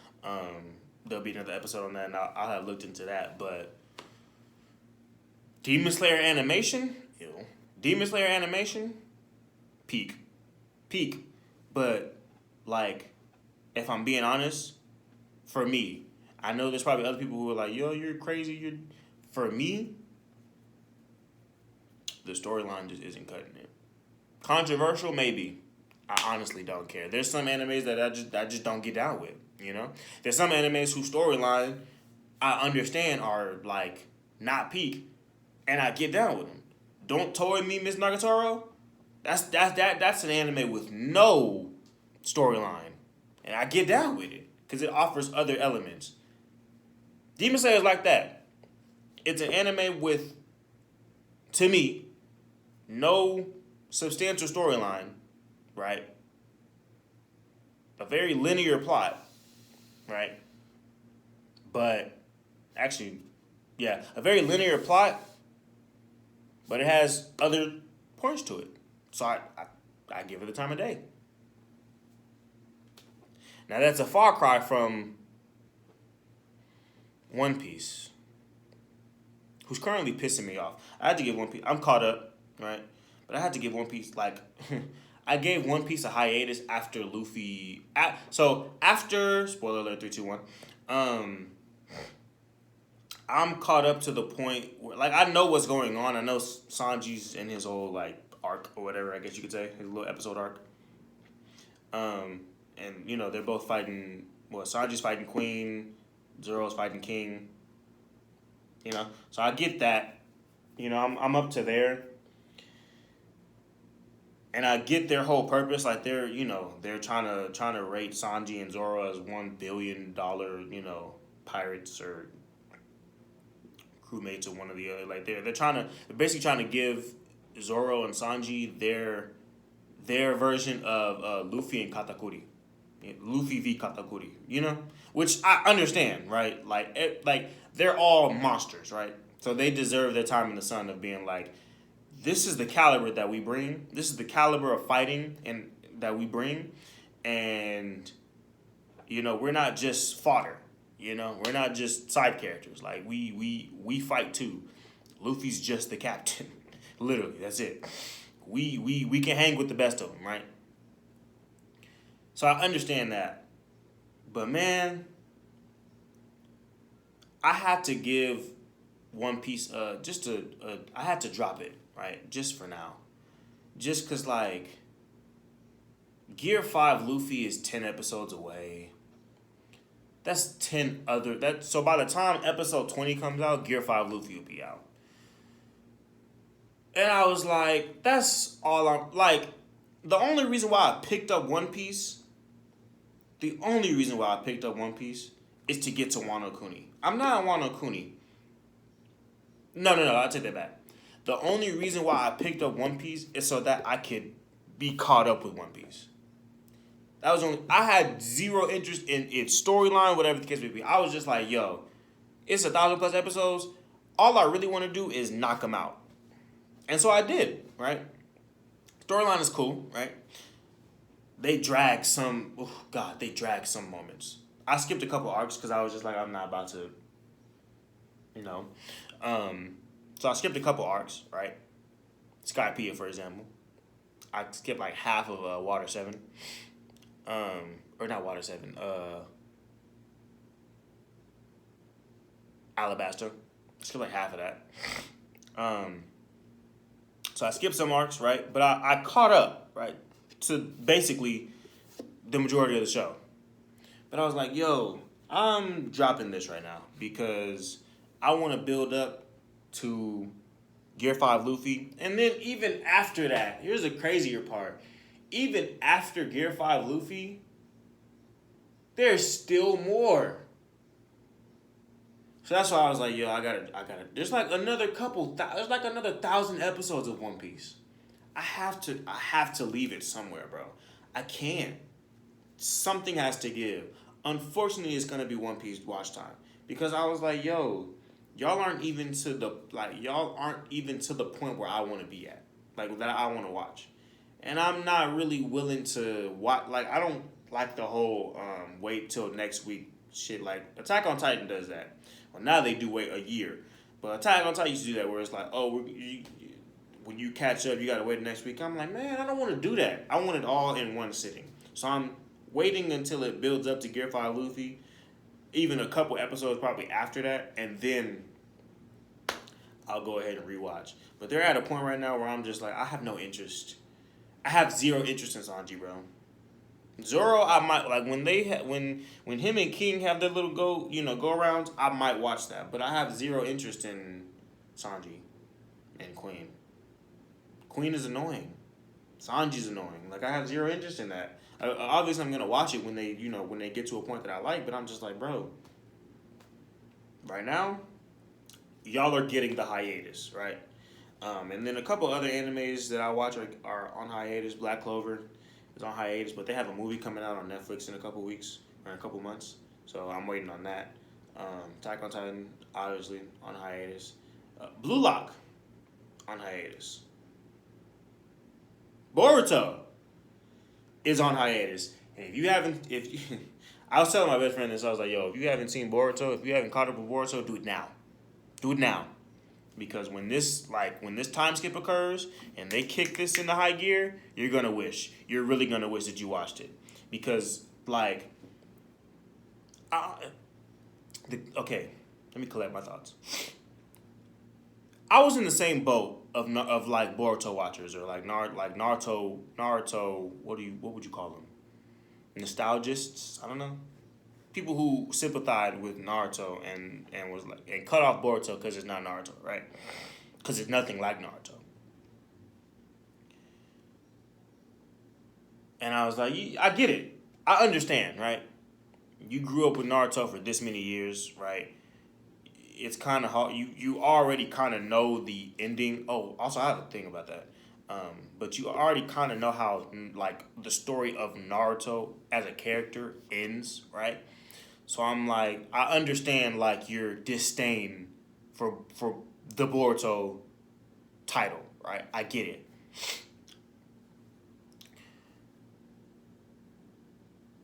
there'll be another episode on that, and I'll have looked into that. But Demon Slayer animation, ew. Demon Slayer animation, peak. But like, if I'm being honest, for me, I know there's probably other people who are like, yo, you're crazy. For me, the storyline just isn't cutting it. Controversial, maybe. I honestly don't care. There's some animes that I just don't get down with, There's some animes whose storyline I understand are like not peak, and I get down with them. Don't Toy Me Miss Nagatoro? That's an anime with no storyline, and I get down with it because it offers other elements. Demon Slayer is like that. It's an anime with, to me, no substantial storyline, right? A very linear plot, right? But actually, yeah, a very linear plot, but it has other points to it. So I give it the time of day. Now that's a far cry from One Piece, who's currently pissing me off. I had to give One Piece. I'm caught up, right? But I had to give One Piece I gave One Piece a hiatus after Luffy. So after spoiler alert 3, 2, 1. I'm caught up to the point where I know what's going on. I know Sanji's in his whole arc or whatever, I guess you could say, his little episode arc. And they're both fighting. Well, Sanji's fighting Queen, Zoro's fighting King. So I get that. I'm up to there. And I get their whole purpose. They're trying to rate Sanji and Zoro as $1 billion, pirates or crewmates or one or the other. They're basically trying to give Zoro and Sanji their version of Luffy and Katakuri. Luffy v Katakuri, which I understand, right? They're all monsters, right? So they deserve their time in the sun of being this is the caliber that we bring. This is the caliber of fighting and that we bring, and we're not just fodder. We're not just side characters. We fight too. Luffy's just the captain, literally. That's it. We can hang with the best of them, right? So I understand that, but man, I had to give One Piece I had to drop it, right? Just for now. Just because, Gear 5 Luffy is 10 episodes away. That's 10 other... So by the time episode 20 comes out, Gear 5 Luffy will be out. And I was like, that's all I'm... the only reason why I picked up One Piece... is to get to Wano Kuni. I'm not on Wano Kuni. No, I'll take that back. The only reason why I picked up One Piece is so that I could be caught up with One Piece. I had zero interest in its storyline, whatever the case may be. I was just like, yo, it's 1,000+ episodes. All I really want to do is knock them out. And so I did, right? Storyline is cool, right? They drag some moments. I skipped a couple arcs because I was just I'm not about to, So I skipped a couple arcs, right? Skypiea, for example. I skipped half of Water 7. Or not Water 7. Alabasta. I skipped half of that. So I skipped some arcs, right? But I caught up, right? To basically the majority of the show. But I was like, yo, I'm dropping this right now because I want to build up to Gear 5 Luffy. And then even after that, here's the crazier part. Even after Gear 5 Luffy, there's still more. So that's why I was like, yo, I gotta. There's like another there's like another 1,000 episodes of One Piece. I have to leave it somewhere, bro. I can't. Something has to give. Unfortunately, it's gonna be One Piece watch time because I was like, yo, y'all aren't even to the point where I want to be at, like that I want to watch, and I'm not really willing to watch. Like I don't like the whole wait till next week shit. Like Attack on Titan does that. Well, now they do wait a year, but Attack on Titan used to do that where it's like, oh, when you catch up, you gotta wait next week. I'm like, man, I don't want to do that. I want it all in one sitting. So I'm waiting until it builds up to Gear 5 Luffy, even a couple episodes probably after that, and then I'll go ahead and rewatch. But they're at a point right now where I'm just like, I have no interest. I have zero interest in Sanji, bro. Zoro, I might like when him and King have their little go arounds. I might watch that, but I have zero interest in Sanji and Queen. Queen is annoying. Sanji's annoying. Like I have zero interest in that. Obviously, I'm gonna watch it when they get to a point that I like. But I'm just like, bro. Right now, y'all are getting the hiatus, right? And then a couple other animes that I watch are on hiatus. Black Clover is on hiatus, but they have a movie coming out on Netflix in a couple weeks or in a couple months. So I'm waiting on that. Attack on Titan, obviously, on hiatus. Blue Lock, on hiatus. Boruto is on hiatus. And I was telling my best friend this, I was like, yo, if you haven't seen Boruto, if you haven't caught up with Boruto, do it now. Do it now. Because when this time skip occurs and they kick this into high gear, you're really gonna wish that you watched it. Because okay, let me collect my thoughts. I was in the same boat of like Boruto watchers or like Naruto. What would you call them? Nostalgists? I don't know. People who sympathized with Naruto and was like and cut off Boruto because it's not Naruto, right? Because it's nothing like Naruto. And I was like, I get it. I understand, right? You grew up with Naruto for this many years, right? It's kind of hard. You already kind of know the ending. Oh, also I have a thing about that. But you already kind of know how like the story of Naruto as a character ends, right? So I'm like, I understand like your disdain for the Boruto title, right? I get it.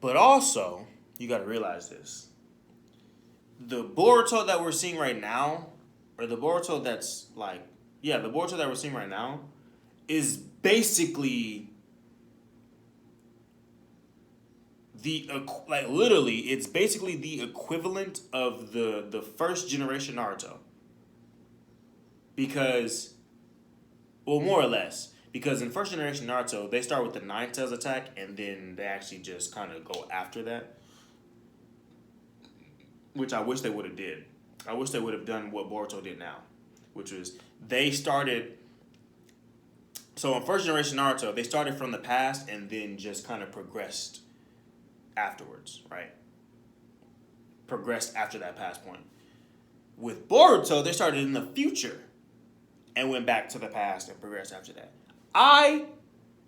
But also, you got to realize this. The Boruto that we're seeing right now, or the Boruto that's like, yeah, the Boruto that we're seeing right now is basically literally, it's basically the equivalent of the first generation Naruto. Because, well, more or less. Because in first generation Naruto, they start with the Nine Tails attack, and then they actually just kind of go after that. Which I wish they would have did. I wish they would have done what Boruto did now. Which was, they started... So in first generation Naruto, they started from the past and then just kind of progressed afterwards, right? Progressed after that past point. With Boruto, they started in the future and went back to the past and progressed after that.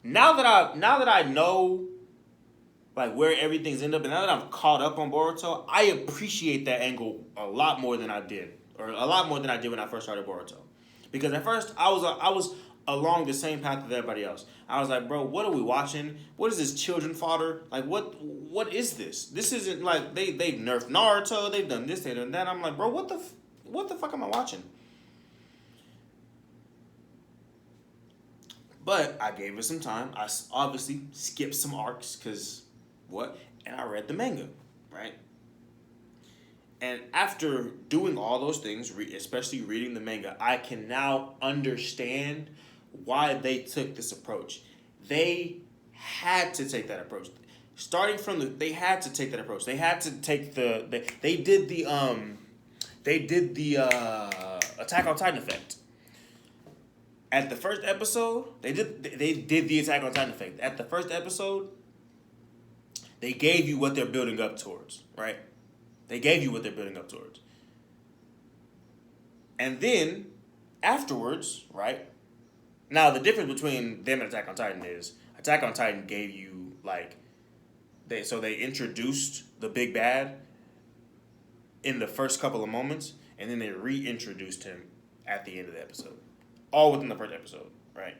Now that I know like where everything's ended up, and now that I'm caught up on Boruto, I appreciate that angle a lot more than I did, or a lot more than I did when I first started Boruto. Because at first I was along the same path as everybody else. I was like, bro, what are we watching? What is this children fodder? Like, what is this? This isn't like they've nerfed Naruto. They've done this, they've done that. I'm like, bro, what the fuck am I watching? But I gave it some time. I obviously skipped some arcs because what? And I read the manga, right? And after doing all those things, especially reading the manga, I can now understand why they took this approach. They had to take that approach. They had to take that approach. They had to take they did the Attack on Titan effect. At the first episode, they did the Attack on Titan effect. At the first episode, they gave you what they're building up towards, right? They gave you what they're building up towards. And then afterwards, right? Now the difference between them and Attack on Titan is Attack on Titan gave you like they introduced the big bad in the first couple of moments, and then they reintroduced him at the end of the episode, all within the first episode, right?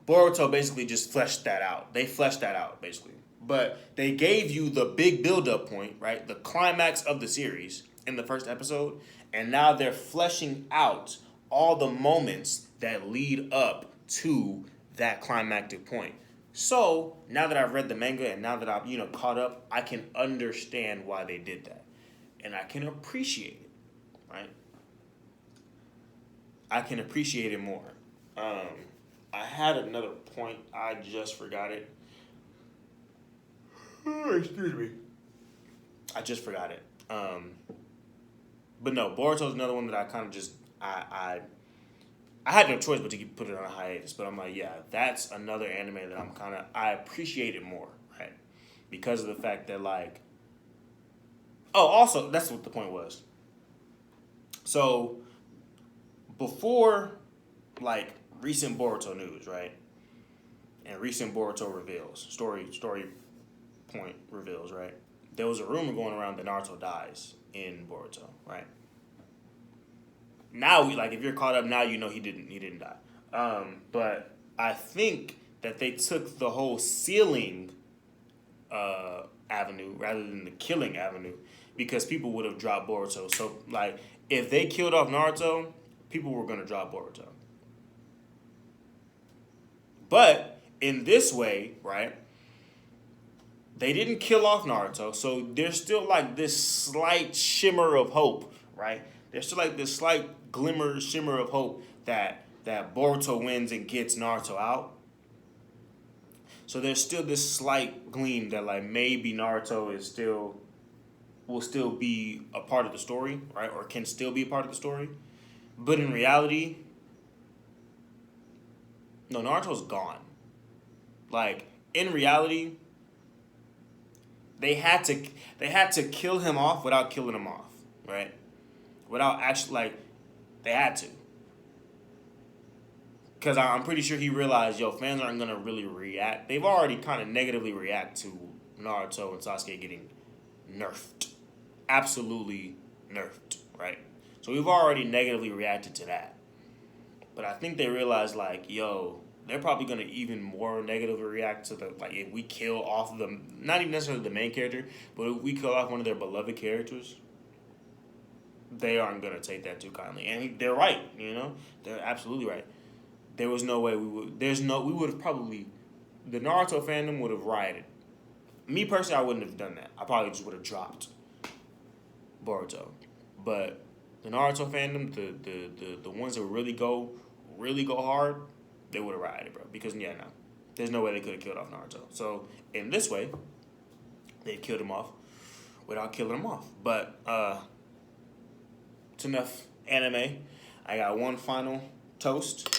Boruto basically just fleshed that out. They fleshed that out basically, but they gave you the big build-up point, right? The climax of the series in the first episode, and now they're fleshing out all the moments that lead up to that climactic point. So now that I've read the manga and now that I've caught up, I can understand why they did that, and I can appreciate it, right? I can appreciate it more. I had another point, I just forgot it. Excuse me. I just forgot it. But no, Boruto's another one that I kind of just I had no choice but to put it on a hiatus. But I'm like, yeah, that's another anime that I appreciate it more, right? Because of the fact that like, oh, also that's what the point was. So before like recent Boruto news, right, and recent Boruto reveals, story point reveals, right. There was a rumor going around that Naruto dies in Boruto, right? Now if you're caught up now, he didn't die. But I think that they took the whole sealing avenue rather than the killing avenue because people would have dropped Boruto. So like if they killed off Naruto, people were gonna drop Boruto. But in this way, right? They didn't kill off Naruto, so there's still like this slight shimmer of hope, right? There's still like this slight shimmer of hope that Boruto wins and gets Naruto out. So there's still this slight gleam that like maybe Naruto will still be a part of the story, right? Or can still be a part of the story. But in reality, no, Naruto's gone. Like in reality, they had to kill him off without killing him off, right? Without actually, like, they had to. Because I'm pretty sure he realized, fans aren't going to really react. They've already kind of negatively react to Naruto and Sasuke getting nerfed. Absolutely nerfed, right? So we've already negatively reacted to that. But I think they realized, like, they're probably going to even more negatively react to if we kill off not even necessarily the main character, but if we kill off one of their beloved characters, they aren't going to take that too kindly. And they're right, They're absolutely right. There was no way we would have probably, the Naruto fandom would have rioted. Me personally, I wouldn't have done that. I probably just would have dropped Boruto. But the Naruto fandom, the ones that really go hard, they would have rioted, bro. Because, there's no way they could have killed off Naruto. So, in this way, they killed him off without killing him off. But, it's enough anime. I got one final toast.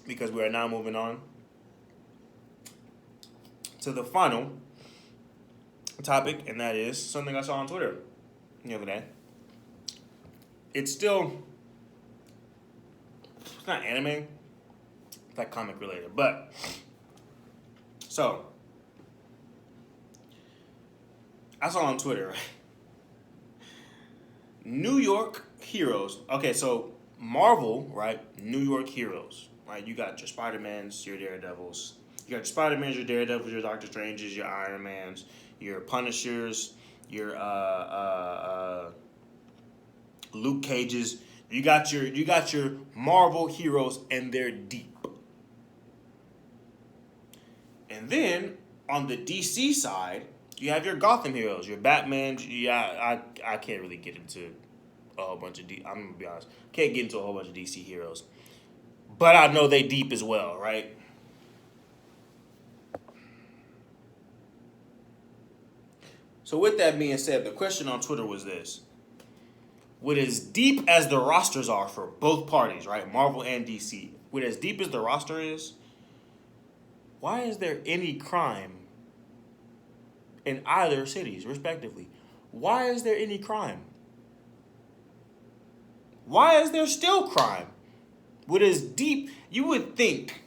Because we are now moving on to the final topic, and that is something I saw on Twitter the other day. It's not anime, it's like comic related, but so I saw on Twitter, right? New York heroes. Okay, so Marvel, right? New York heroes, right? You got your Spider-Mans, your Daredevils. You got your Spider-Mans, your Daredevils, your Doctor Stranges, your Iron Mans, your Punishers, your Luke Cages. You got your Marvel heroes, and they're deep. And then on the DC side, you have your Gotham heroes, your Batman. Yeah, I can't really get into a whole bunch of I'm gonna be honest. Can't get into a whole bunch of DC heroes, but I know they deep as well, right? So with that being said, the question on Twitter was this: with as deep as the rosters are for both parties, right, Marvel and DC, with as deep as the roster is, why is there any crime in either cities, respectively. Why is there any crime? Why is there still crime? What is deep, you would think,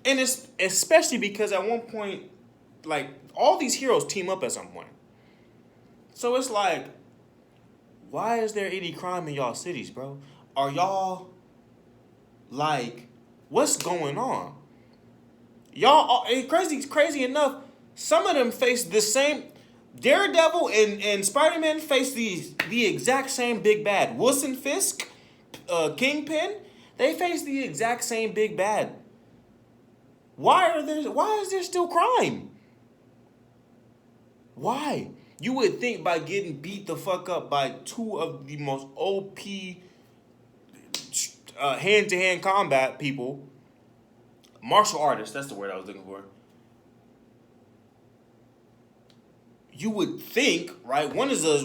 and it's especially because at one point, like, all these heroes team up at some point. So it's like, why is there any crime in y'all cities, bro? Are y'all, like, what's going on? Y'all, crazy enough, some of them face the same. Daredevil and Spider-Man face the exact same big bad. Wilson Fisk, Kingpin, they face the exact same big bad. Why is there still crime? Why? You would think by getting beat the fuck up by two of the most OP hand-to-hand combat people, martial artists, that's the word I was looking for. You would think, right? One is a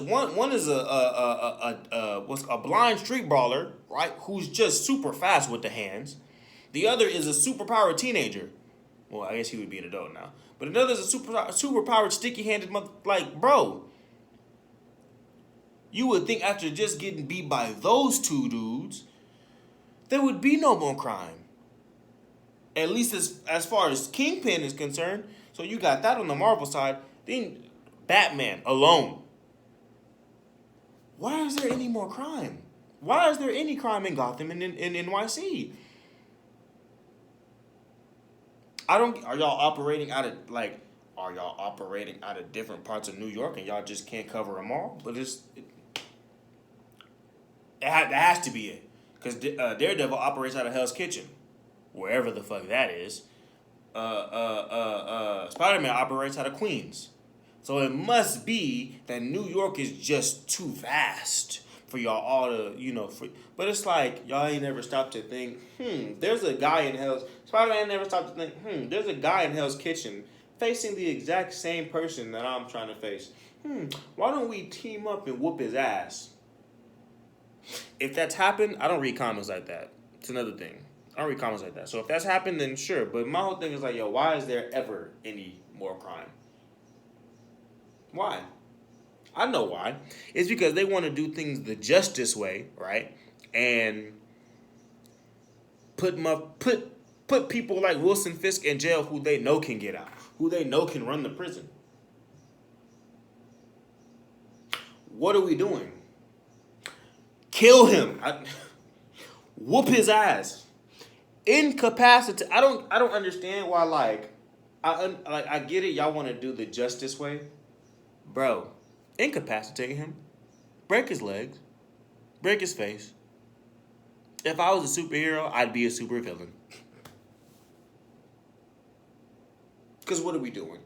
blind street brawler, right? Who's just super fast with the hands. The other is a superpowered teenager. Well, I guess he would be an adult now. But another is a superpowered sticky-handed mother. Like, bro, you would think after just getting beat by those two dudes, there would be no more crime. At least as far as Kingpin is concerned. So you got that on the Marvel side. Then Batman alone. Why is there any more crime? Why is there any crime in Gotham and in NYC? Are y'all operating out of different parts of New York and y'all just can't cover them all? But it has to be it. Because Daredevil operates out of Hell's Kitchen. Wherever the fuck that is. Spider-Man operates out of Queens. So it must be that New York is just too vast for y'all all to, but it's like, y'all ain't never stopped to think, there's a guy in Spider-Man never stopped to think, there's a guy in Hell's Kitchen facing the exact same person that I'm trying to face. Why don't we team up and whoop his ass? If that's happened, I don't read comments like that. It's another thing. I don't read comments like that. So if that's happened, then sure. But my whole thing is like, yo, why is there ever any more crime? Why? I know why. It's because they want to do things the justice way, right? And put people like Wilson Fisk in jail who they know can get out, who they know can run the prison. What are we doing? Kill him. Whoop his ass. Incapacitate. I don't understand why. I get it. Y'all want to do the justice way. Bro, incapacitate him, break his legs, break his face. If I was a superhero, I'd be a supervillain. Because what are we doing?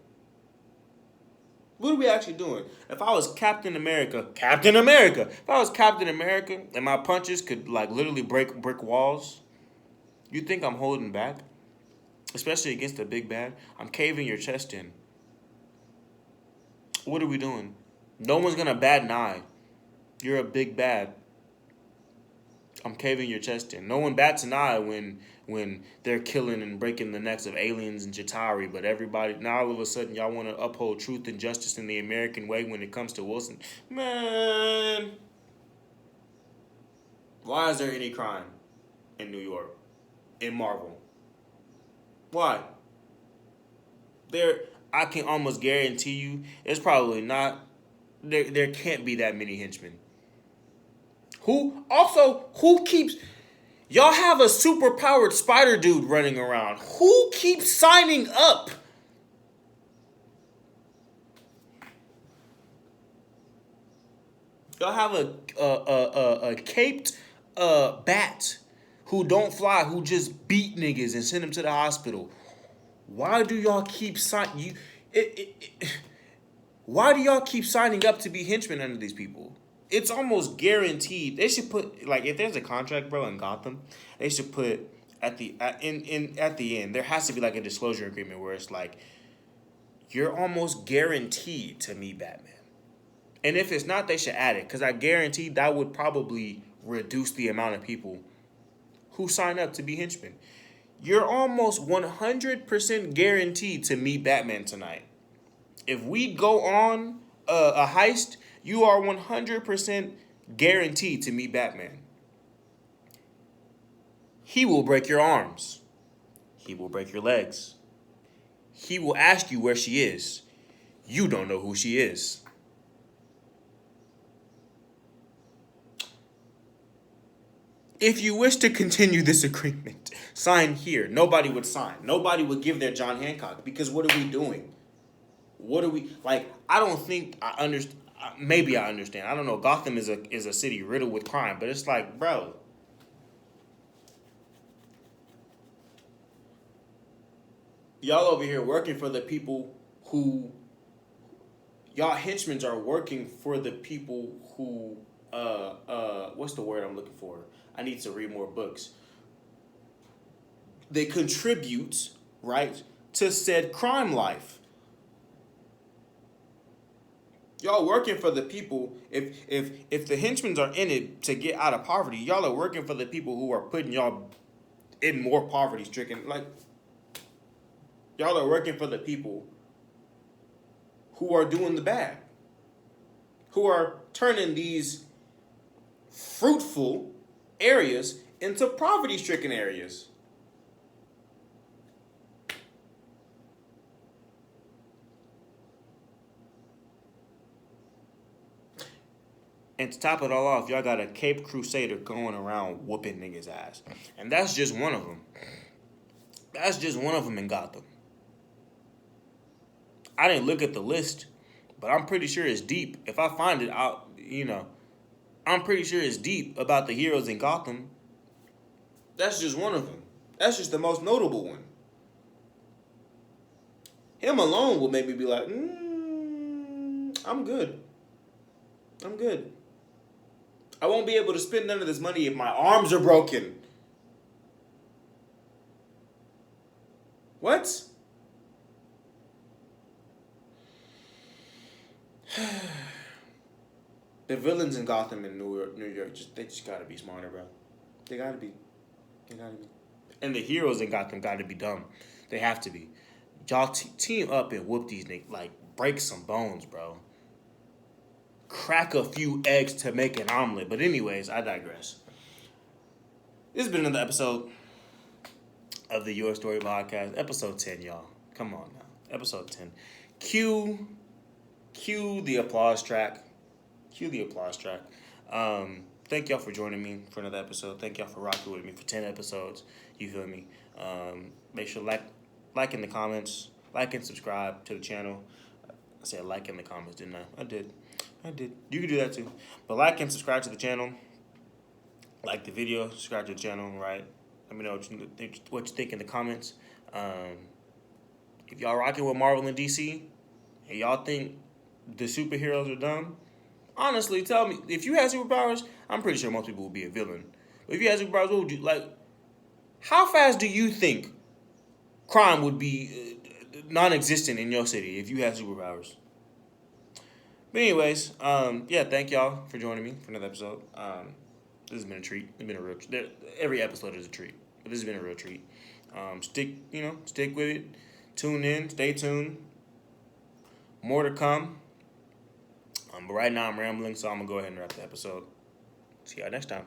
What are we actually doing? If I was Captain America, if I was Captain America and my punches could literally break brick walls, you think I'm holding back? Especially against a big bad? I'm caving your chest in. What are we doing? No one's gonna bat an eye. You're a big bad. I'm caving your chest in. No one bats an eye when they're killing and breaking the necks of aliens and Chitauri, but everybody now all of a sudden y'all want to uphold truth and justice in the American way when it comes to Wilson. Man, why is there any crime in New York, in Marvel? Why? I can almost guarantee you, it's probably not. There can't be that many henchmen. Who keeps? Y'all have a super-powered spider dude running around. Who keeps signing up? Y'all have a caped bat who don't fly, who just beat niggas and send them to the hospital. Why do y'all keep Why do y'all keep signing up to be henchmen under these people? It's almost guaranteed. They should put if there's a contract, bro, in Gotham, they should put at the end there has to be a disclosure agreement where it's you're almost guaranteed to meet Batman. And if it's not, they should add it because I guarantee that would probably reduce the amount of people who sign up to be henchmen. you're almost 100% guaranteed to meet Batman tonight. If we go on a heist, you are 100% guaranteed to meet Batman. He will break your arms. He will break your legs. He will ask you where she is. You don't know who she is. If you wish to continue this agreement, sign here. Nobody would sign. Nobody would give their John Hancock, because what are we doing? What are we like? I don't think I understand. Maybe I understand. I don't know. Gotham is a city riddled with crime, but it's like, bro, y'all over here working for the people who y'all henchmen are working for the people who what's the word I'm looking for? I need to read more books. They contribute, right, to said crime life. Y'all working for the people. If the henchmen are in it to get out of poverty, y'all are working for the people who are putting y'all in more poverty stricken. Like, y'all are working for the people who are doing the bad, who are turning these fruitful areas into poverty stricken areas. And to top it all off, y'all got a Cape Crusader going around whooping niggas' ass. And that's just one of them. That's just one of them in Gotham. I didn't look at the list, but I'm pretty sure it's deep. If I find it out, I'm pretty sure it's deep about the heroes in Gotham. That's just one of them. That's just the most notable one. Him alone will make me be like, I'm good. I'm good. I won't be able to spend none of this money if my arms are broken. What? The villains in Gotham and New York, they just gotta be smarter, bro. They gotta be. And the heroes in Gotham gotta be dumb. They have to be. Y'all team up and whoop these niggas, like, break some bones, bro. Crack a few eggs to make an omelet. But anyways, I digress. This has been another episode of the Your Story Podcast. Episode 10, y'all. Come on now. Episode 10. Cue the applause track. Thank y'all for joining me for another episode. Thank y'all for rocking with me for 10 episodes. You feel me? Make sure like in the comments. Like and subscribe to the channel. I said like in the comments, didn't I? I did. You can do that too. But like and subscribe to the channel. Like the video, subscribe to the channel, right? Let me know what you think in the comments. If y'all rocking with Marvel and DC, and y'all think the superheroes are dumb, honestly, tell me. If you had superpowers, I'm pretty sure most people would be a villain. But if you had superpowers, what would you, like, how fast do you think crime would be non-existent in your city if you had superpowers? But anyways, thank y'all for joining me for another episode. This has been a treat. It's been a real every episode is a treat. But this has been a real treat. Stick with it. Tune in. Stay tuned. More to come. But right now I'm rambling, so I'm going to go ahead and wrap the episode. See y'all next time.